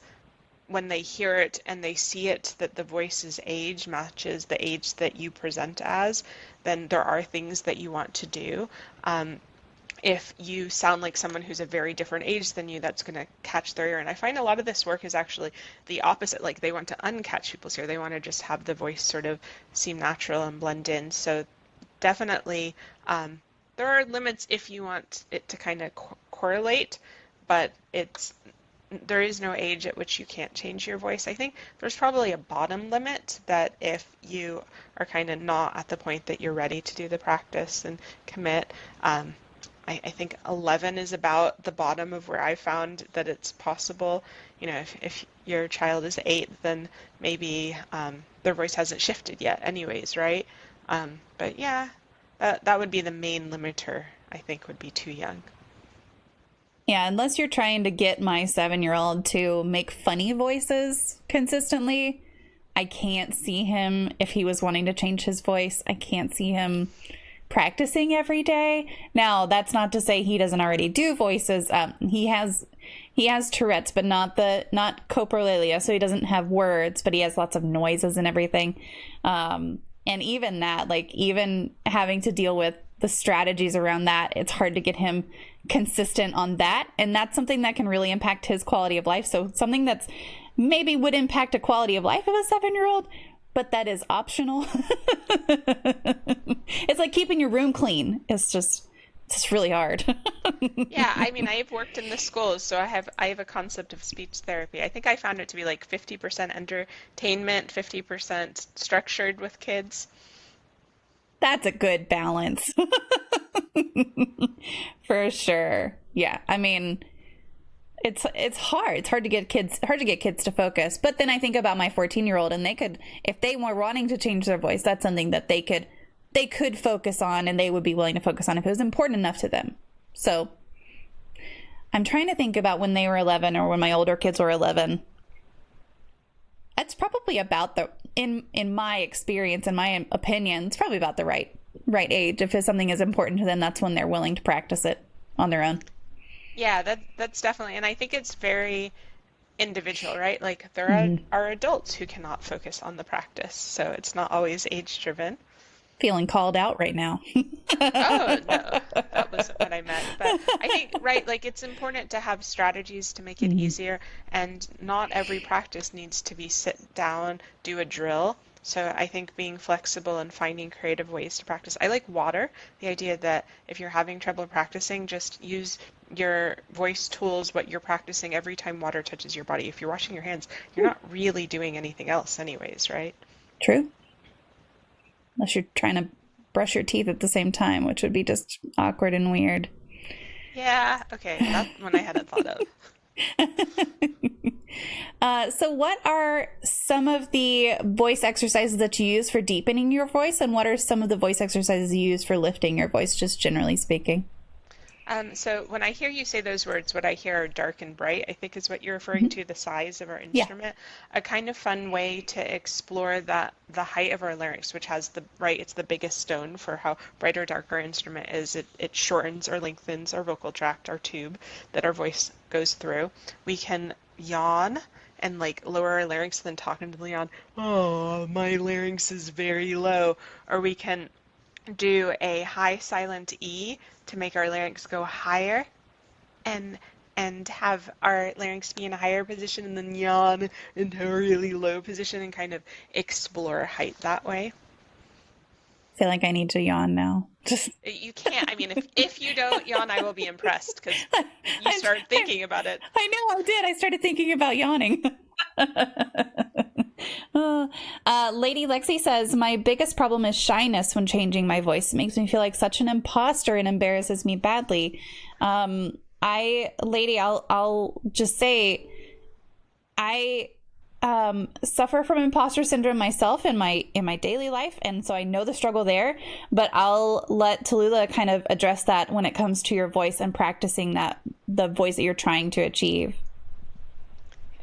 when they hear it and they see it, that the voice's age matches the age that you present as, then there are things that you want to do. If you sound like someone who's a very different age than you, that's going to catch their ear. And I find a lot of this work is actually the opposite. Like, they want to uncatch people's ear. They want to just have the voice sort of seem natural and blend in. So definitely there are limits if you want it to kind of correlate, but there is no age at which you can't change your voice. I think there's probably a bottom limit that if you are kind of not at the point that you're ready to do the practice and commit, I think 11 is about the bottom of where I found that it's possible. You know, if your child is 8, then maybe their voice hasn't shifted yet anyways, right? But yeah, that would be the main limiter, I think, would be too young. Yeah, unless you're trying to get my 7-year-old to make funny voices consistently, I can't see him, if he was wanting to change his voice, I can't see him practicing every day. Now, that's not to say he doesn't already do voices. He has Tourette's, but not coprolalia, so he doesn't have words, but he has lots of noises and everything. And even that, like, even having to deal with the strategies around that, it's hard to get him consistent on that. And that's something that can really impact his quality of life. So something that's maybe would impact a quality of life of a 7-year-old, but that is optional. It's like keeping your room clean. It's really hard. Yeah, I mean, I've worked in the schools, so I have a concept of speech therapy. I think I found it to be like 50% entertainment, 50% structured with kids. That's a good balance. For sure. Yeah. I mean, it's hard. It's hard to get kids to focus. But then I think about my 14-year-old, and they could, if they were wanting to change their voice, that's something that they could focus on, and they would be willing to focus on if it was important enough to them. So I'm trying to think about when they were 11 or when my older kids were 11. That's probably about in my experience, in my opinion, it's probably about the right age. If something is important to them, that's when they're willing to practice it on their own. Yeah, that's definitely, and I think it's very individual, right? Like, there are adults who cannot focus on the practice, so it's not always age driven. Feeling called out right now. Oh, no, that wasn't what I meant. But I think, right, like, it's important to have strategies to make it easier, and not every practice needs to be sit down, do a drill. So I think being flexible and finding creative ways to practice. I like water, the idea that if you're having trouble practicing, just use your voice tools, what you're practicing every time water touches your body. If you're washing your hands, you're not really doing anything else anyways, right? True. Unless you're trying to brush your teeth at the same time, which would be just awkward and weird. Yeah, okay, that's one I hadn't thought of. So what are some of the voice exercises that you use for deepening your voice, and what are some of the voice exercises you use for lifting your voice, just generally speaking? So when I hear you say those words, what I hear are dark and bright, I think is what you're referring to, the size of our instrument. Yeah. A kind of fun way to explore the height of our larynx, which has it's the biggest stone for how bright or dark our instrument is. It shortens or lengthens our vocal tract, our tube that our voice goes through. We can yawn and like lower our larynx, then talk into the yawn. Oh, my larynx is very low. Or we can do a high silent E to make our larynx go higher and have our larynx be in a higher position, and then yawn into a really low position and kind of explore height that way. feel like I need to yawn now. Just You can't. I mean, if you don't yawn, I will be impressed because you started thinking about it. I know I did. I started thinking about yawning. Lady Lexi says, my biggest problem is shyness when changing my voice. It makes me feel like such an imposter and embarrasses me badly. I'll just say, I suffer from imposter syndrome myself in my daily life, and so I know the struggle there, but I'll let Tallulah kind of address that when it comes to your voice and practicing the voice that you're trying to achieve.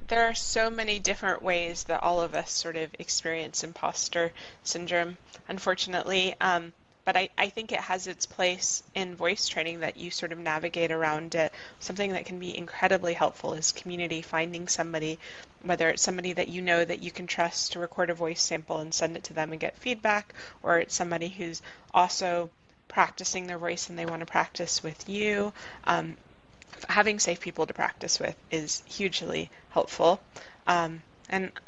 There are so many different ways that all of us sort of experience imposter syndrome, unfortunately. But I think it has its place in voice training that you sort of navigate around it. Something that can be incredibly helpful is community, finding somebody, whether it's somebody that you know that you can trust to record a voice sample and send it to them and get feedback, or it's somebody who's also practicing their voice and they want to practice with you. Having safe people to practice with is hugely helpful. And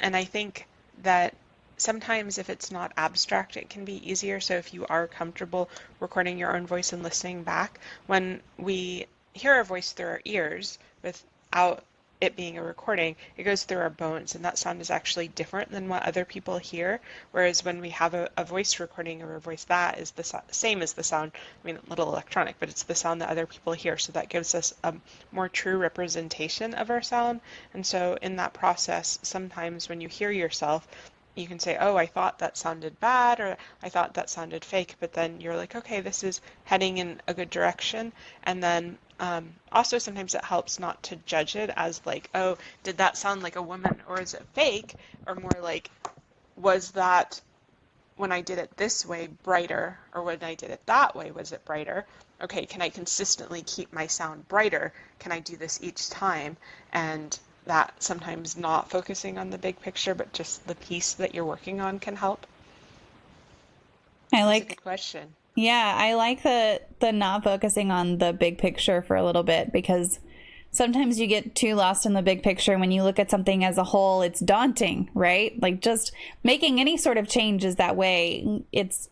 I think that sometimes if it's not abstract, it can be easier. So if you are comfortable recording your own voice and listening back, when we hear our voice through our ears without it being a recording, it goes through our bones, and that sound is actually different than what other people hear. Whereas when we have a voice recording or a voice, that is the same as the sound, I mean, a little electronic, but it's the sound that other people hear. So that gives us a more true representation of our sound. And so in that process, sometimes when you hear yourself, you can say, oh, I thought that sounded bad, or I thought that sounded fake, but then you're like, okay, this is heading in a good direction. And then also sometimes it helps not to judge it as like, oh, did that sound like a woman or is it fake? Or more like, was that when I did it this way brighter, or when I did it that way, was it brighter? Okay, can I consistently keep my sound brighter? Can I do this each time? And that sometimes not focusing on the big picture, but just the piece that you're working on can help. That's a good question. Yeah, I like the not focusing on the big picture for a little bit, because sometimes you get too lost in the big picture. When you look at something as a whole, it's daunting, right? Like just making any sort of change is that way. It's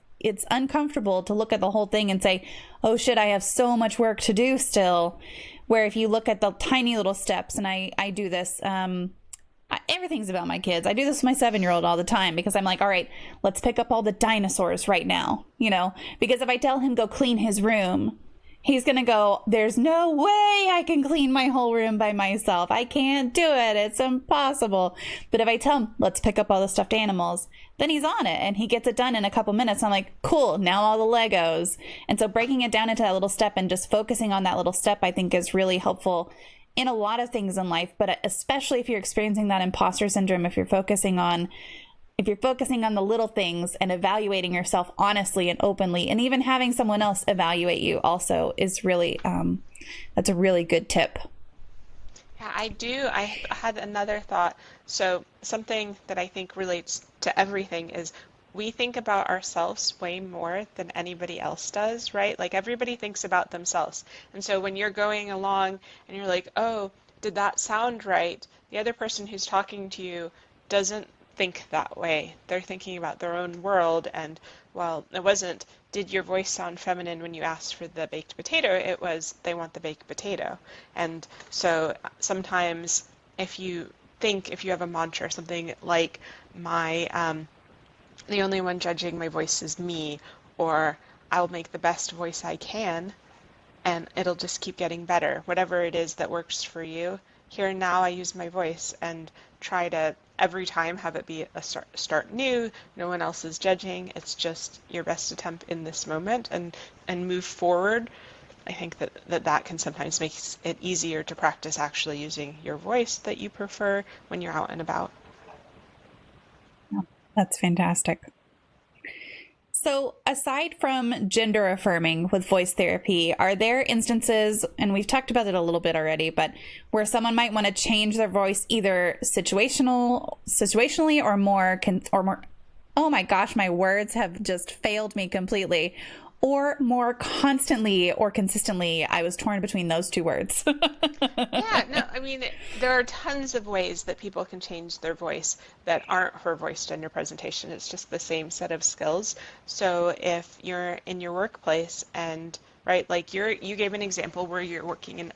uncomfortable to look at the whole thing and say, oh shit, I have so much work to do still. Where if you look at the tiny little steps, and I do this, everything's about my kids. I do this with my 7-year-old all the time, because I'm like, all right, let's pick up all the dinosaurs right now, because if I tell him go clean his room, he's going to go, there's no way I can clean my whole room by myself. I can't do it. It's impossible. But if I tell him, let's pick up all the stuffed animals, then he's on it and he gets it done in a couple minutes. I'm like, cool, now all the Legos. And so breaking it down into that little step and just focusing on that little step, I think is really helpful in a lot of things in life, but especially if you're experiencing that imposter syndrome, if you're focusing on the little things and evaluating yourself honestly and openly, and even having someone else evaluate you also is really, that's a really good tip. Yeah, I do. I had another thought. So something that I think relates to everything is we think about ourselves way more than anybody else does, right? Like everybody thinks about themselves. And so when you're going along and you're like, oh, did that sound right? The other person who's talking to you doesn't think that way. They're thinking about their own world. And well, it wasn't, did your voice sound feminine when you asked for the baked potato? It was, they want the baked potato. And so sometimes if you have a mantra or something like the only one judging my voice is me, or I'll make the best voice I can, and it'll just keep getting better. Whatever it is that works for you. Here and now I use my voice and try to every time have it be a start new. No one else is judging. It's just your best attempt in this moment, and move forward. I think that can sometimes make it easier to practice actually using your voice that you prefer when you're out and about. That's fantastic. So aside from gender affirming with voice therapy, are there instances, and we've talked about it a little bit already, but where someone might want to change their voice either situationally or more, oh my gosh, my words have just failed me completely, or more constantly or consistently? I was torn between those two words. Yeah, no, I mean, there are tons of ways that people can change their voice that aren't her voice gender presentation. It's just the same set of skills. So if you're in your workplace and, right, like you gave an example where you're working in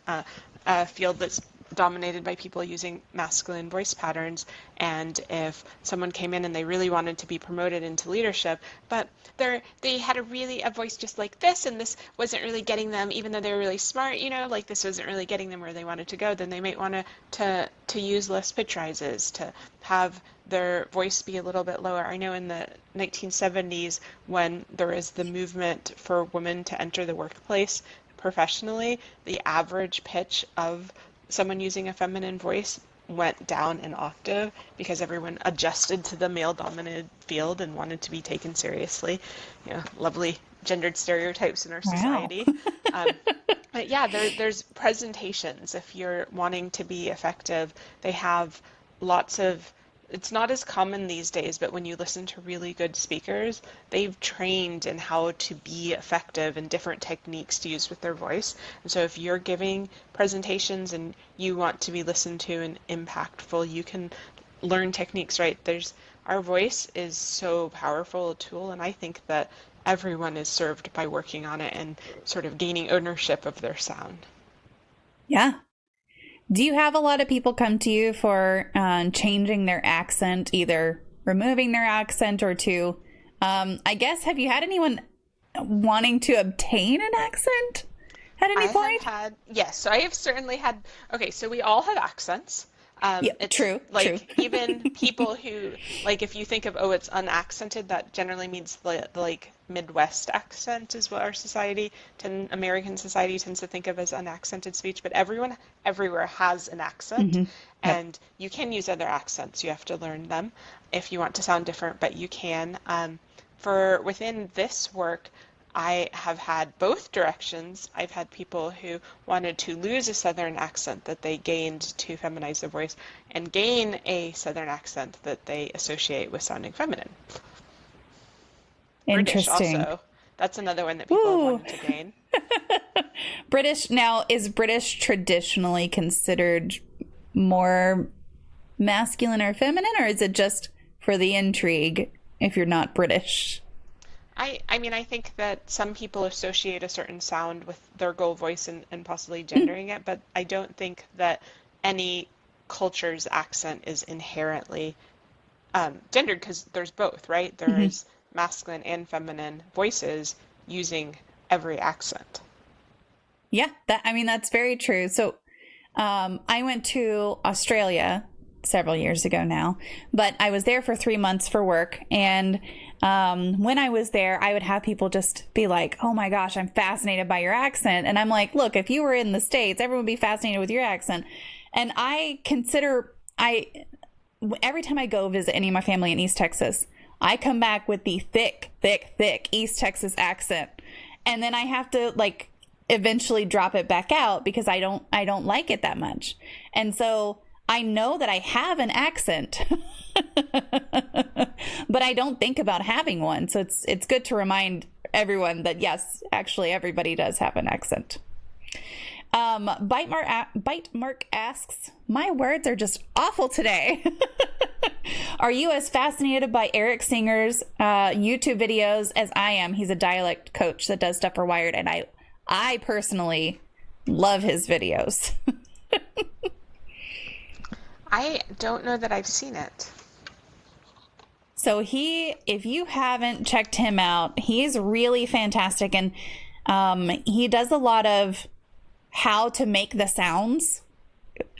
a field that's dominated by people using masculine voice patterns, and if someone came in and they really wanted to be promoted into leadership, but they had a voice just like this, and this wasn't really getting them, even though they were really smart, like this wasn't really getting them where they wanted to go, then they might want to use less pitch rises, to have their voice be a little bit lower. I know in the 1970s, when there was the movement for women to enter the workplace professionally, the average pitch of someone using a feminine voice went down an octave because everyone adjusted to the male-dominated field and wanted to be taken seriously. Lovely gendered stereotypes in our society. But yeah, there's presentations. If you're wanting to be effective, they have lots of, it's not as common these days, but when you listen to really good speakers, they've trained in how to be effective and different techniques to use with their voice. And so if you're giving presentations and you want to be listened to and impactful, you can learn techniques, right? Our voice is so powerful a tool, and I think that everyone is served by working on it and sort of gaining ownership of their sound. Yeah. Do you have a lot of people come to you for changing their accent, either removing their accent or I guess, have you had anyone wanting to obtain an accent at any point? Yes, so I have certainly had, okay, so we all have accents. Yeah, true. Even people who, if you think of, it's unaccented, that generally means the Midwest accent is what our American society tends to think of as unaccented speech, but everyone everywhere has an accent. Mm-hmm. And you can use other accents. You have to learn them if you want to sound different, but you can. For within this work, I have had both directions. I've had people who wanted to lose a Southern accent that they gained to feminize their voice and gain a Southern accent that they associate with sounding feminine. Interesting. British also. That's another one that people have wanted to gain. British. Now, is British traditionally considered more masculine or feminine, or is it just for the intrigue if you're not British? I mean, I think that some people associate a certain sound with their goal voice and possibly gendering it, but I don't think that any culture's accent is inherently gendered, because there's both, right? There's masculine and feminine voices using every accent. Yeah, that's very true. So I went to Australia several years ago now, but I was there for 3 months for work, and when I was there, I would have people just be like, oh my gosh, I'm fascinated by your accent. And I'm like, look, if you were in the States, everyone would be fascinated with your accent. And every time I go visit any of my family in East Texas, I come back with the thick East Texas accent. And then I have to eventually drop it back out because I don't like it that much. And so I know that I have an accent, but I don't think about having one. So it's good to remind everyone that yes, actually everybody does have an accent. Bite Mark asks, my words are just awful today. Are you as fascinated by Eric Singer's YouTube videos as I am? He's a dialect coach that does stuff for Wired, and I personally love his videos. I don't know that I've seen it. So if you haven't checked him out, he's really fantastic. And he does a lot of how to make the sounds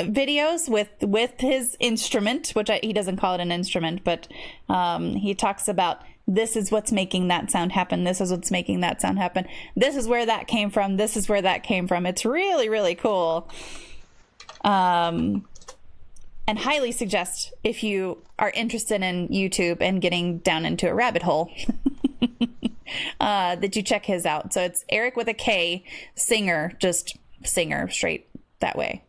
videos with his instrument, which he doesn't call it an instrument, but he talks about this is what's making that sound happen. This is what's making that sound happen. This is where that came from. This is where that came from. It's really, really cool. And highly suggest, if you are interested in YouTube and getting down into a rabbit hole, that you check his out. So it's Eric with a K, Singer, just Singer, straight that way.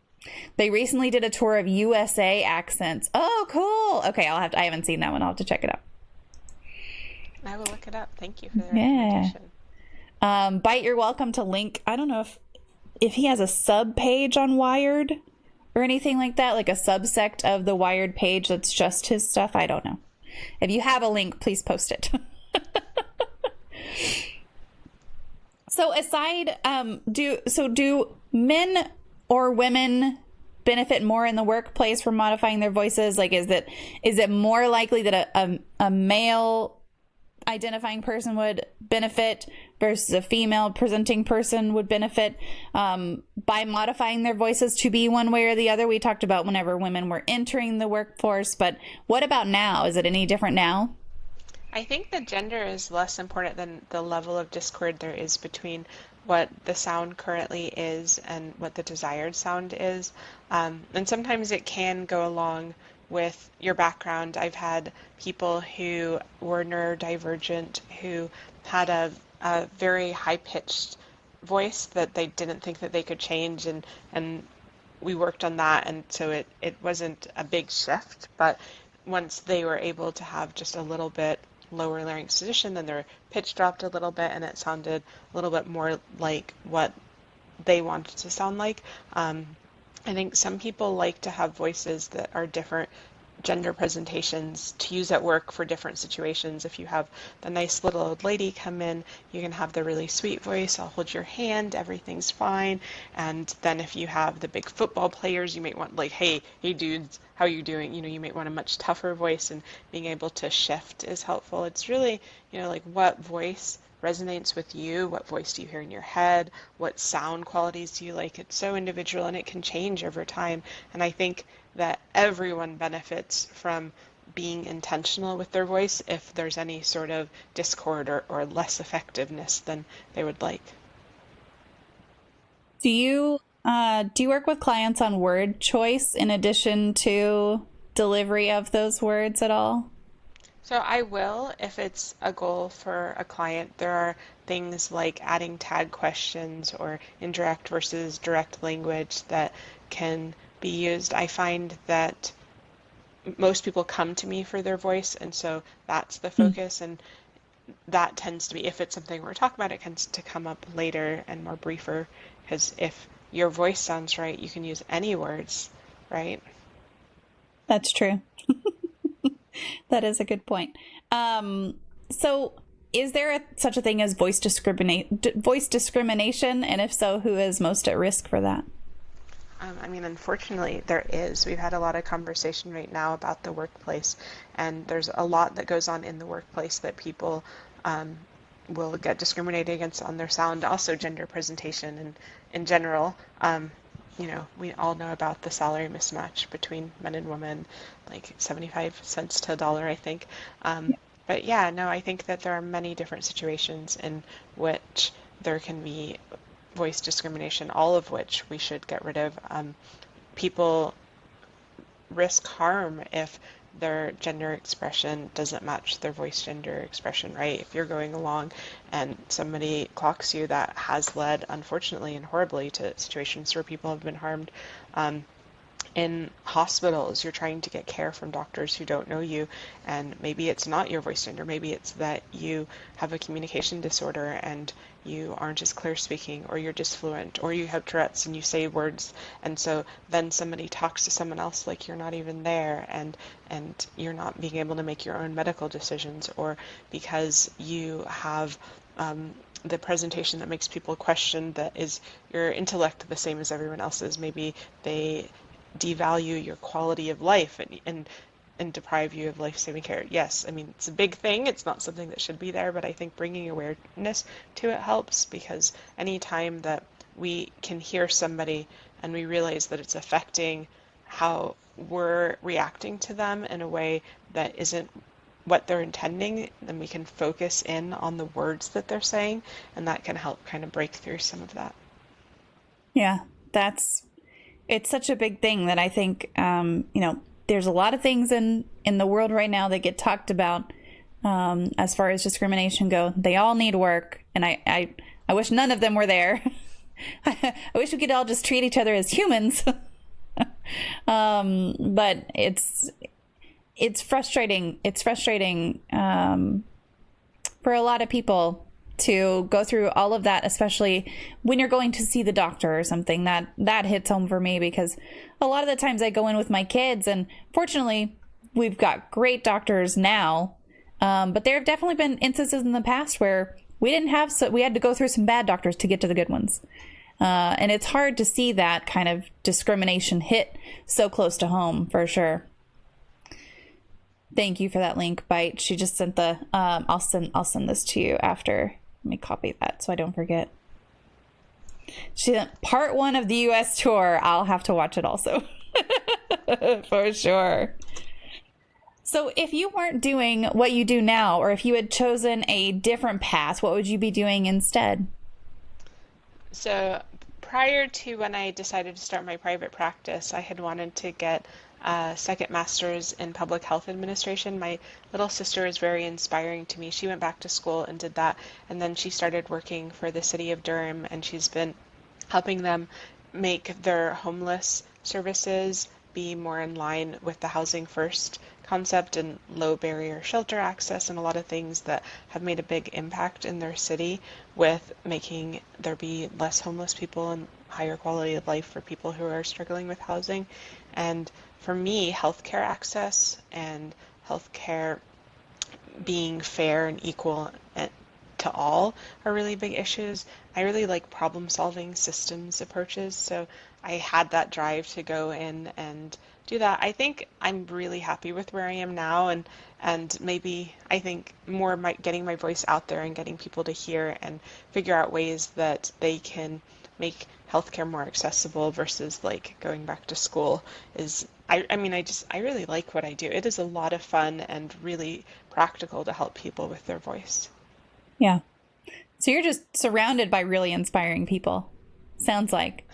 They recently did a tour of USA accents. Oh, cool. Okay, I haven't seen that one. I'll have to check it out. I will look it up. Thank you for the recommendation. Bite, you're welcome to link. I don't know if he has a sub page on Wired or anything like that, like a subsect of the Wired page that's just his stuff. I don't know. If you have a link, please post it. So aside, do men or women benefit more in the workplace from modifying their voices? Like, is it more likely that a male identifying person would benefit versus a female presenting person would benefit by modifying their voices to be one way or the other? We talked about whenever women were entering the workforce, but what about now? Is it any different now? I think the gender is less important than the level of discord there is between what the sound currently is and what the desired sound is. And sometimes it can go along with your background. I've had people who were neurodivergent who had a very high-pitched voice that they didn't think that they could change, and we worked on that, and so it wasn't a big shift, but once they were able to have just a little bit lower larynx position, then their pitch dropped a little bit and it sounded a little bit more like what they wanted to sound like. I think some people like to have voices that are different gender presentations to use at work for different situations. If you have the nice little old lady come in, you can have the really sweet voice, I'll hold your hand, everything's fine. And then if you have the big football players, you might want like, hey dudes, how you doing? You might want a much tougher voice, and being able to shift is helpful. It's really, like what voice resonates with you, what voice do you hear in your head, what sound qualities do you like. It's so individual and it can change over time. And I think that everyone benefits from being intentional with their voice if there's any sort of discord or less effectiveness than they would like. Do you work with clients on word choice in addition to delivery of those words at all? So I will if it's a goal for a client. There are things like adding tag questions or indirect versus direct language that can be used. I find that most people come to me for their voice, and so that's the focus, and that tends to be, if it's something we're talking about, it tends to come up later and more briefer, because if your voice sounds right, you can use any words, right? That's true. That is a good point. So is there such a thing as voice discrimination? And if so, who is most at risk for that? Unfortunately, there is. We've had a lot of conversation right now about the workplace, and there's a lot that goes on in the workplace that people will get discriminated against on their sound, also gender presentation, and in general. We all know about the salary mismatch between men and women, like 75 cents to a dollar, I think. But yeah, no, I think that there are many different situations in which there can be voice discrimination, all of which we should get rid of. People risk harm if their gender expression doesn't match their voice gender expression, right? If you're going along and somebody clocks you, that has led, unfortunately and horribly, to situations where people have been harmed. In hospitals, you're trying to get care from doctors who don't know you, and maybe it's not your voice gender, maybe it's that you have a communication disorder and you aren't as clear speaking, or you're disfluent, or you have Tourette's and you say words, and so then somebody talks to someone else like you're not even there, and you're not being able to make your own medical decisions, or because you have the presentation that makes people question that is your intellect the same as everyone else's, maybe they devalue your quality of life and deprive you of life-saving care. Yes, it's a big thing. It's not something that should be there, but I think bringing awareness to it helps, because any time that we can hear somebody and we realize that it's affecting how we're reacting to them in a way that isn't what they're intending, then we can focus in on the words that they're saying, and that can help kind of break through some of that. Yeah, it's such a big thing that I think, there's a lot of things in the world right now that get talked about as far as discrimination go. They all need work, and I wish none of them were there. I wish we could all just treat each other as humans. But it's frustrating. It's frustrating for a lot of people to go through all of that, especially when you're going to see the doctor or something. That hits home for me, because a lot of the times I go in with my kids, and fortunately we've got great doctors now, but there have definitely been instances in the past where we had to go through some bad doctors to get to the good ones. And it's hard to see that kind of discrimination hit so close to home, for sure. Thank you for that link, Bite. She just sent the, I'll send this to you after. Let me copy that so I don't forget. She sent part 1 of the US tour. I'll have to watch it also. For sure. So if you weren't doing what you do now, or if you had chosen a different path, what would you be doing instead? So prior to when I decided to start my private practice, I had wanted to get a second master's in public health administration. My little sister is very inspiring to me. She went back to school and did that, and then she started working for the city of Durham, and she's been helping them make their homeless services be more in line with the Housing First concept and low barrier shelter access, and a lot of things that have made a big impact in their city with making there be less homeless people and higher quality of life for people who are struggling with housing. And for me, healthcare access and healthcare being fair and equal to all are really big issues. I really like problem solving systems approaches, so I had that drive to go in and do that. I think I'm really happy with where I am now, and maybe I think more getting my voice out there and getting people to hear and figure out ways that they can make healthcare more accessible versus like going back to school is, I really like what I do. It is a lot of fun and really practical to help people with their voice. Yeah. So you're just surrounded by really inspiring people. Sounds like.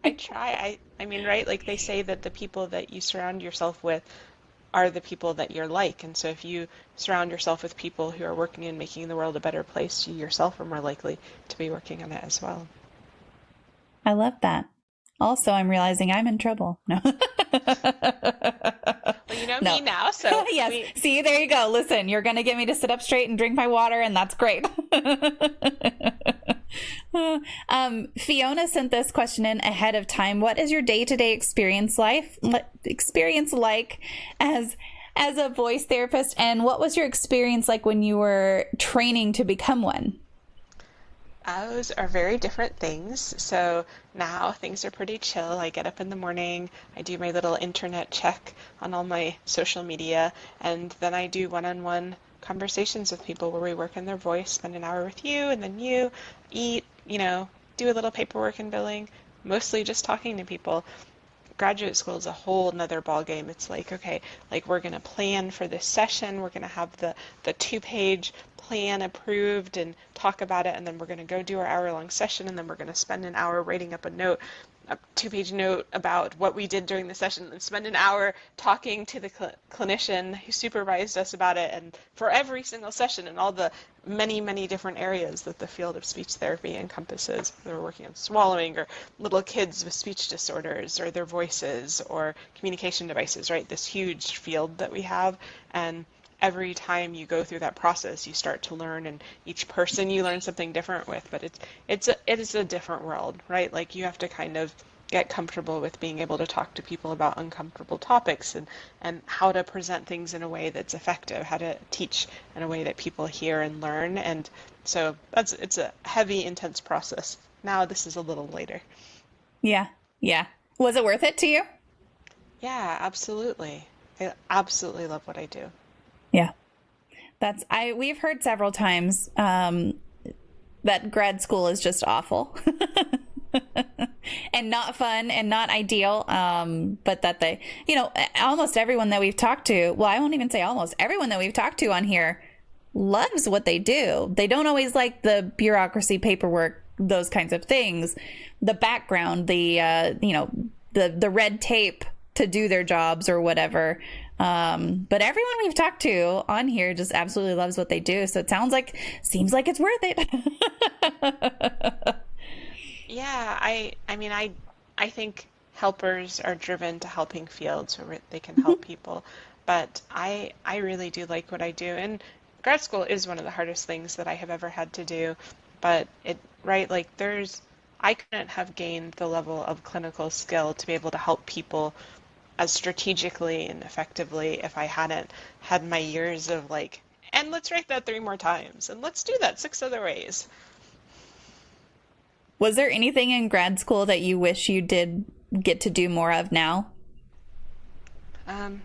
I try. I mean, right? Like they say that the people that you surround yourself with are the people that you're like. And so if you surround yourself with people who are working in making the world a better place, you yourself are more likely to be working on it as well. I love that. Also, I'm realizing I'm in trouble. No. Well, you know me now, so yes. See, there you go. Listen, you're going to get me to sit up straight and drink my water, and that's great. Fiona sent this question in ahead of time. What is your day-to-day experience like as a voice therapist, and what was your experience like when you were training to become one? Those are very different things. So now things are pretty chill. I get up in the morning, I do my little internet check on all my social media, and then I do one-on-one conversations with people where we work on their voice, spend an hour with you, and then you eat, do a little paperwork and billing, mostly just talking to people. Graduate school is a whole nother ballgame. It's like, okay, like we're going to plan for this session. We're going to have the 2-page plan approved and talk about it. And then we're going to go do our hour-long session. And then we're going to spend an hour writing up a 2-page note about what we did during the session, and spend an hour talking to the clinician who supervised us about it, and for every single session and all the many, many different areas that the field of speech therapy encompasses. We're working on swallowing, or little kids with speech disorders, or their voices, or communication devices, right? This huge field that we have. And every time you go through that process, you start to learn, and each person you learn something different with. But it is a different world, right? Like you have to kind of get comfortable with being able to talk to people about uncomfortable topics, and how to present things in a way that's effective, how to teach in a way that people hear and learn. And so it's a heavy, intense process. Now this is a little later. Yeah. Yeah. Was it worth it to you? Yeah, absolutely. I absolutely love what I do. Yeah. We've heard several times that grad school is just awful and not fun and not ideal. But that they, almost everyone that we've talked to, well, I won't even say almost everyone that we've talked to on here loves what they do. They don't always like the bureaucracy, paperwork, those kinds of things, the background, the red tape to do their jobs or whatever. But everyone we've talked to on here just absolutely loves what they do. So it seems like it's worth it. Yeah, I think helpers are driven to helping fields where they can help people. But I really do like what I do. And grad school is one of the hardest things that I have ever had to do, but right, like I couldn't have gained the level of clinical skill to be able to help people as strategically and effectively if I hadn't had my years of like, and let's write that 3 more times, and let's do that 6 other ways. Was there anything in grad school that you wish you did get to do more of now? Well,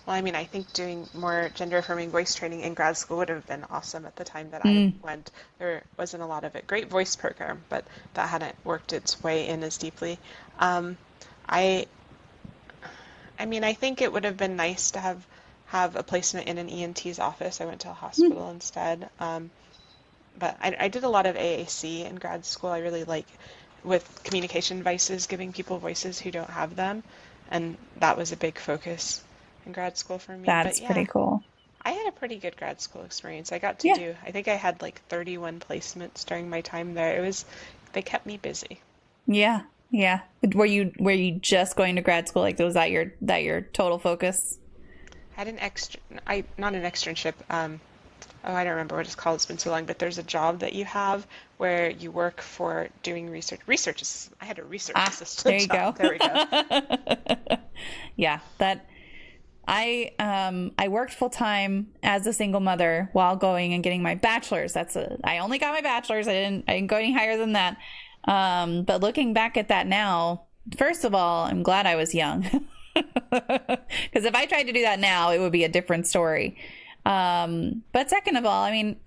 I mean, I think doing more gender-affirming voice training in grad school would have been awesome at the time that I went. There wasn't a lot of it. Great voice program, but that hadn't worked its way in as deeply. I I mean, I think it would have been nice to have a placement in an ENT's office. I went to a hospital instead. But I did a lot of AAC in grad school. I really like with communication devices, giving people voices who don't have them. And that was a big focus in grad school for me. That's But pretty yeah, cool. I had a pretty good grad school experience. I got to Yeah. do, I think I had like 31 placements during my time there. They kept me busy. Yeah. Yeah. Were you just going to grad school? Like, was that your total focus? I had not an externship. Oh, I don't remember what it's called. It's been so long, but there's a job that you have where you work for doing research. I had a research assistant There you job. go. There we go. Yeah, that I worked full time as a single mother while going and getting my bachelor's. I only got my bachelor's. I didn't go any higher than that. But looking back at that now, first of all, I'm glad I was young. Because if I tried to do that now, it would be a different story. But second of all, I mean,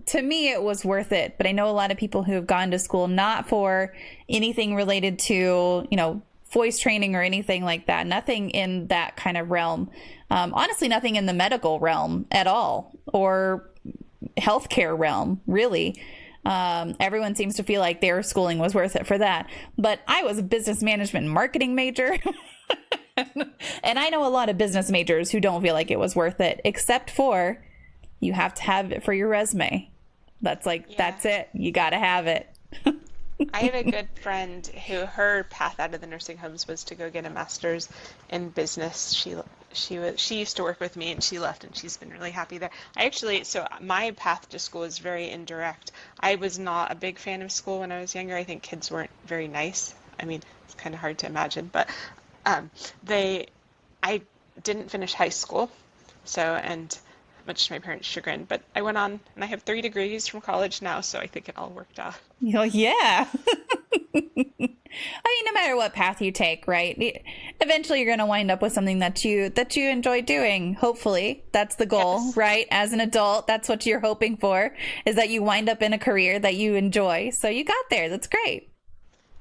to me, it was worth it. But I know a lot of people who have gone to school not for anything related to, voice training or anything like that. Nothing in that kind of realm. Honestly, nothing in the medical realm at all, or healthcare realm, really. Everyone seems to feel like their schooling was worth it for that. But I was a business management and marketing major. And I know a lot of business majors who don't feel like it was worth it, except for you have to have it for your resume. That's it. You got to have it. I have a good friend who her path out of the nursing homes was to go get a master's in business. She used to work with me and she left and she's been really happy there. So my path to school is very indirect. I was not a big fan of school when I was younger. I think kids weren't very nice. I mean, it's kind of hard to imagine, but I didn't finish high school, and much to my parents' chagrin, but I went on and I have 3 degrees from college now, so I think it all worked out. Oh, yeah. I mean, no matter what path you take, right? Eventually you're going to wind up with something that you enjoy doing. Hopefully, that's the goal, Yes. right? As an adult, that's what you're hoping for, is that you wind up in a career that you enjoy. So you got there. That's great.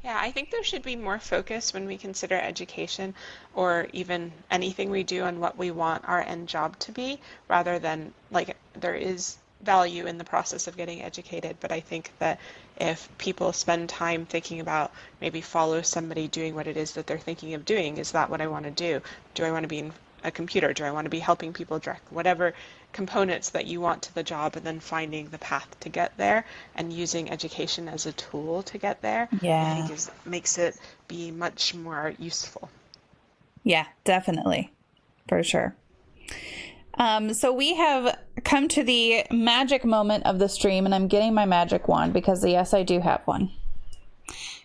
Yeah, I think there should be more focus when we consider education or even anything we do on what we want our end job to be, rather than like there is value in the process of getting educated. But I think that if people spend time thinking about maybe follow somebody doing what it is that they're thinking of doing, is that what I want to do? Do I want to be in a computer? Do I want to be helping people direct? Whatever components that you want to the job, and then finding the path to get there and using education as a tool to get there, Yeah. I think makes it be much more useful. Yeah, definitely. For sure. So we have come to the magic moment of the stream, and I'm getting my magic wand because yes, I do have one.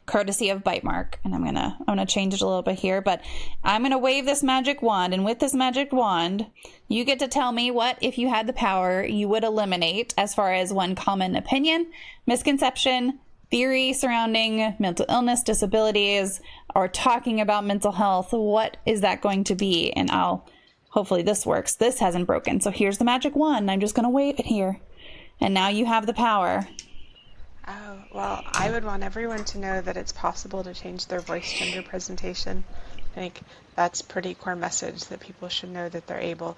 Courtesy of Bite Mark, and I'm gonna change it a little bit here, but I'm gonna wave this magic wand, and with this magic wand, you get to tell me what, if you had the power, you would eliminate as far as one common opinion, misconception, theory surrounding mental illness, disabilities, or talking about mental health. What is that going to be? And hopefully this works. This hasn't broken. So here's the magic wand. I'm just gonna wave it here, and now you have the power. Oh, well, I would want everyone to know that it's possible to change their voice gender presentation. I think that's a pretty core message, that people should know that they're able.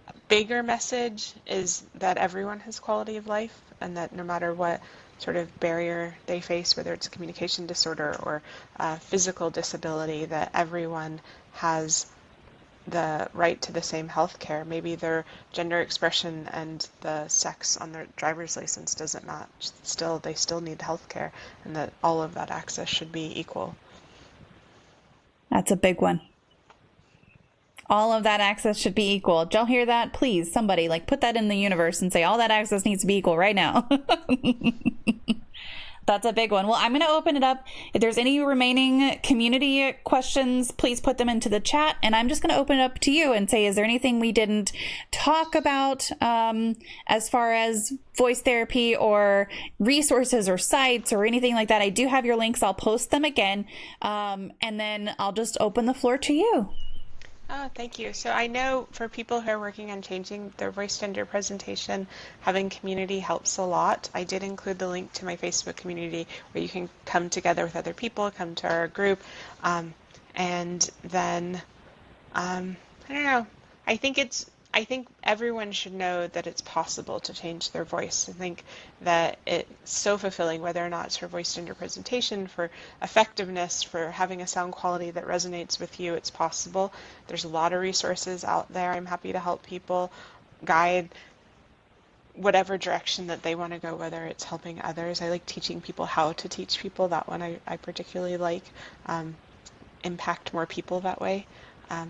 A bigger message is that everyone has quality of life, and that no matter what sort of barrier they face, whether it's a communication disorder or physical disability, that everyone has the right to the same health care. Maybe their gender expression and the sex on their driver's license doesn't match. They still need health care, and that all of that access should be equal. That's a big one. All of that access should be equal. Did y'all hear that? Please, somebody like put that in the universe and say all that access needs to be equal right now. That's a big one. Well, I'm going to open it up. If there's any remaining community questions, please put them into the chat. And I'm just going to open it up to you and say, is there anything we didn't talk about as far as voice therapy or resources or sites or anything like that? I do have your links. I'll post them again. And then I'll just open the floor to you. Oh, thank you. So I know for people who are working on changing their voice gender presentation, having community helps a lot. I did include the link to my Facebook community where you can come together with other people, come to our group, and then, I don't know, I think everyone should know that it's possible to change their voice. I think that it's so fulfilling, whether or not it's for voice gender presentation, for effectiveness, for having a sound quality that resonates with you. It's possible. There's a lot of resources out there. I'm happy to help people guide whatever direction that they want to go, whether it's helping others. I like teaching people how to teach people. That one I particularly like. Impact more people that way.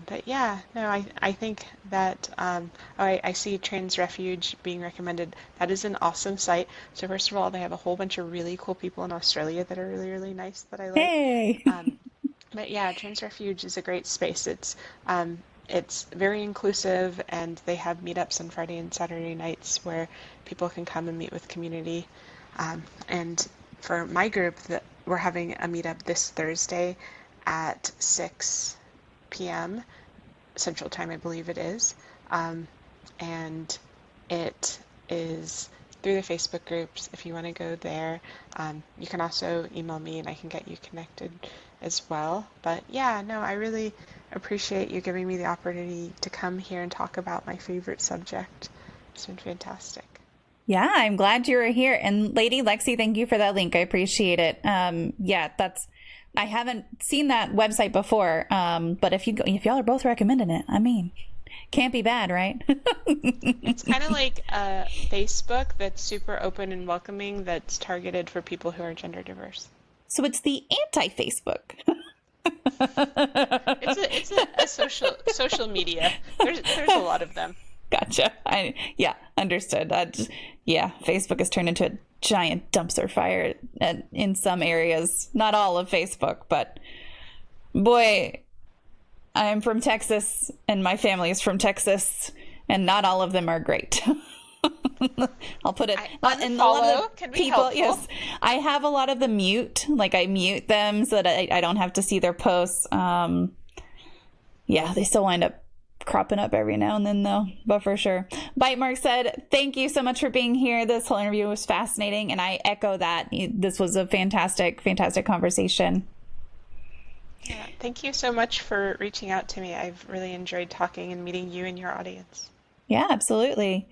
But yeah, no, I think that, I see Trans Refuge being recommended. That is an awesome site. So first of all, they have a whole bunch of really cool people in Australia that are really, really nice that I like. Hey! But yeah, Trans Refuge is a great space. It's very inclusive, and they have meetups on Friday and Saturday nights where people can come and meet with community. And for my group, we're having a meetup this Thursday at 6 p.m. Central Time, I believe it is. And it is through the Facebook groups. If you want to go there, you can also email me and I can get you connected as well. But yeah, no, I really appreciate you giving me the opportunity to come here and talk about my favorite subject. It's been fantastic. Yeah, I'm glad you were here. And Lady Lexi, thank you for that link. I appreciate it. I haven't seen that website before, but if y'all are both recommending it, I mean, can't be bad, right? It's kind of like Facebook that's super open and welcoming, that's targeted for people who are gender diverse. So it's the anti-Facebook. It's a social media. There's a lot of them. Gotcha. Understood. Facebook has turned into a giant dumpster fire in some areas. Not all of Facebook, but boy, I'm from Texas and my family is from Texas, and not all of them are great. I'll put it. And a lot of can be people, helpful. yes, I have a lot of the mute. Like I mute them so that I don't have to see their posts. They still wind up cropping up every now and then though, but for sure. Bite Mark said, thank you so much for being here. This whole interview was fascinating, and I echo that. This was a fantastic conversation. Yeah, thank you so much for reaching out to me. I've really enjoyed talking and meeting you and your audience. Yeah, absolutely.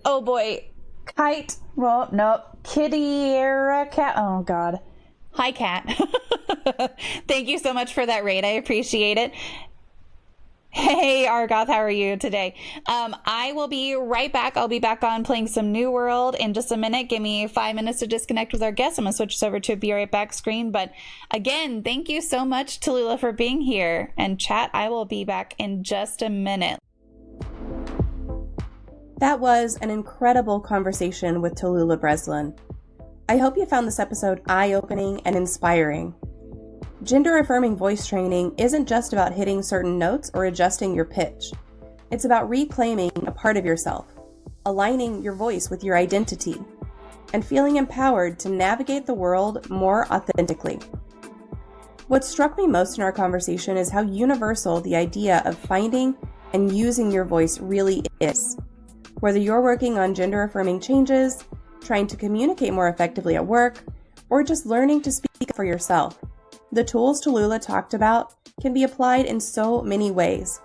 Oh boy, Kite. Well, no, Kitty era cat. Oh God. Hi, Cat. Thank you so much for that raid. I appreciate it. Hey, Argoth, how are you today? I will be right back. I'll be back on playing some New World in just a minute. Give me 5 minutes to disconnect with our guests. I'm going to switch this over to a Be Right Back screen. But again, thank you so much, Tallulah, for being here. And chat, I will be back in just a minute. That was an incredible conversation with Tallulah Breslin. I hope you found this episode eye-opening and inspiring. Gender-affirming voice training isn't just about hitting certain notes or adjusting your pitch. It's about reclaiming a part of yourself, aligning your voice with your identity, and feeling empowered to navigate the world more authentically. What struck me most in our conversation is how universal the idea of finding and using your voice really is. Whether you're working on gender-affirming changes, trying to communicate more effectively at work, or just learning to speak for yourself, the tools Tallulah talked about can be applied in so many ways.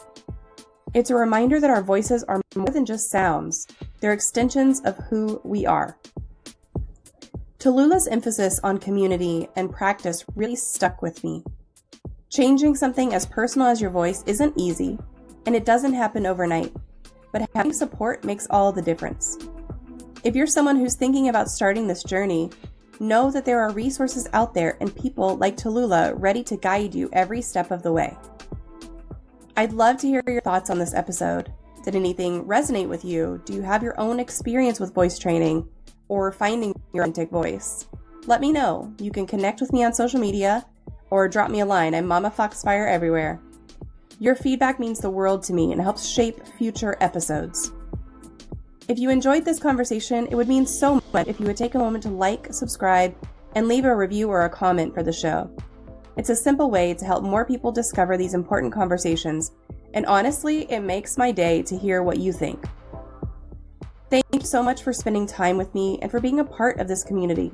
It's a reminder that our voices are more than just sounds. They're extensions of who we are. Tallulah's emphasis on community and practice really stuck with me. Changing something as personal as your voice isn't easy, and it doesn't happen overnight, but having support makes all the difference. If you're someone who's thinking about starting this journey, know that there are resources out there and people like Tallulah ready to guide you every step of the way. I'd love to hear your thoughts on this episode. Did anything resonate with you? Do you have your own experience with voice training or finding your authentic voice? Let me know. You can connect with me on social media or drop me a line. I'm MommaFoxFire everywhere. Your feedback means the world to me and helps shape future episodes. If you enjoyed this conversation, it would mean so much if you would take a moment to like, subscribe, and leave a review or a comment for the show. It's a simple way to help more people discover these important conversations, and honestly, it makes my day to hear what you think. Thank you so much for spending time with me and for being a part of this community.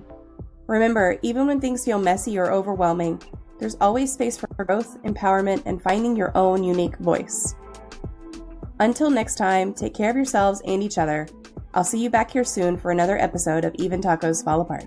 Remember, even when things feel messy or overwhelming, there's always space for growth, empowerment, and finding your own unique voice. Until next time, take care of yourselves and each other. I'll see you back here soon for another episode of Even Tacos Fall Apart.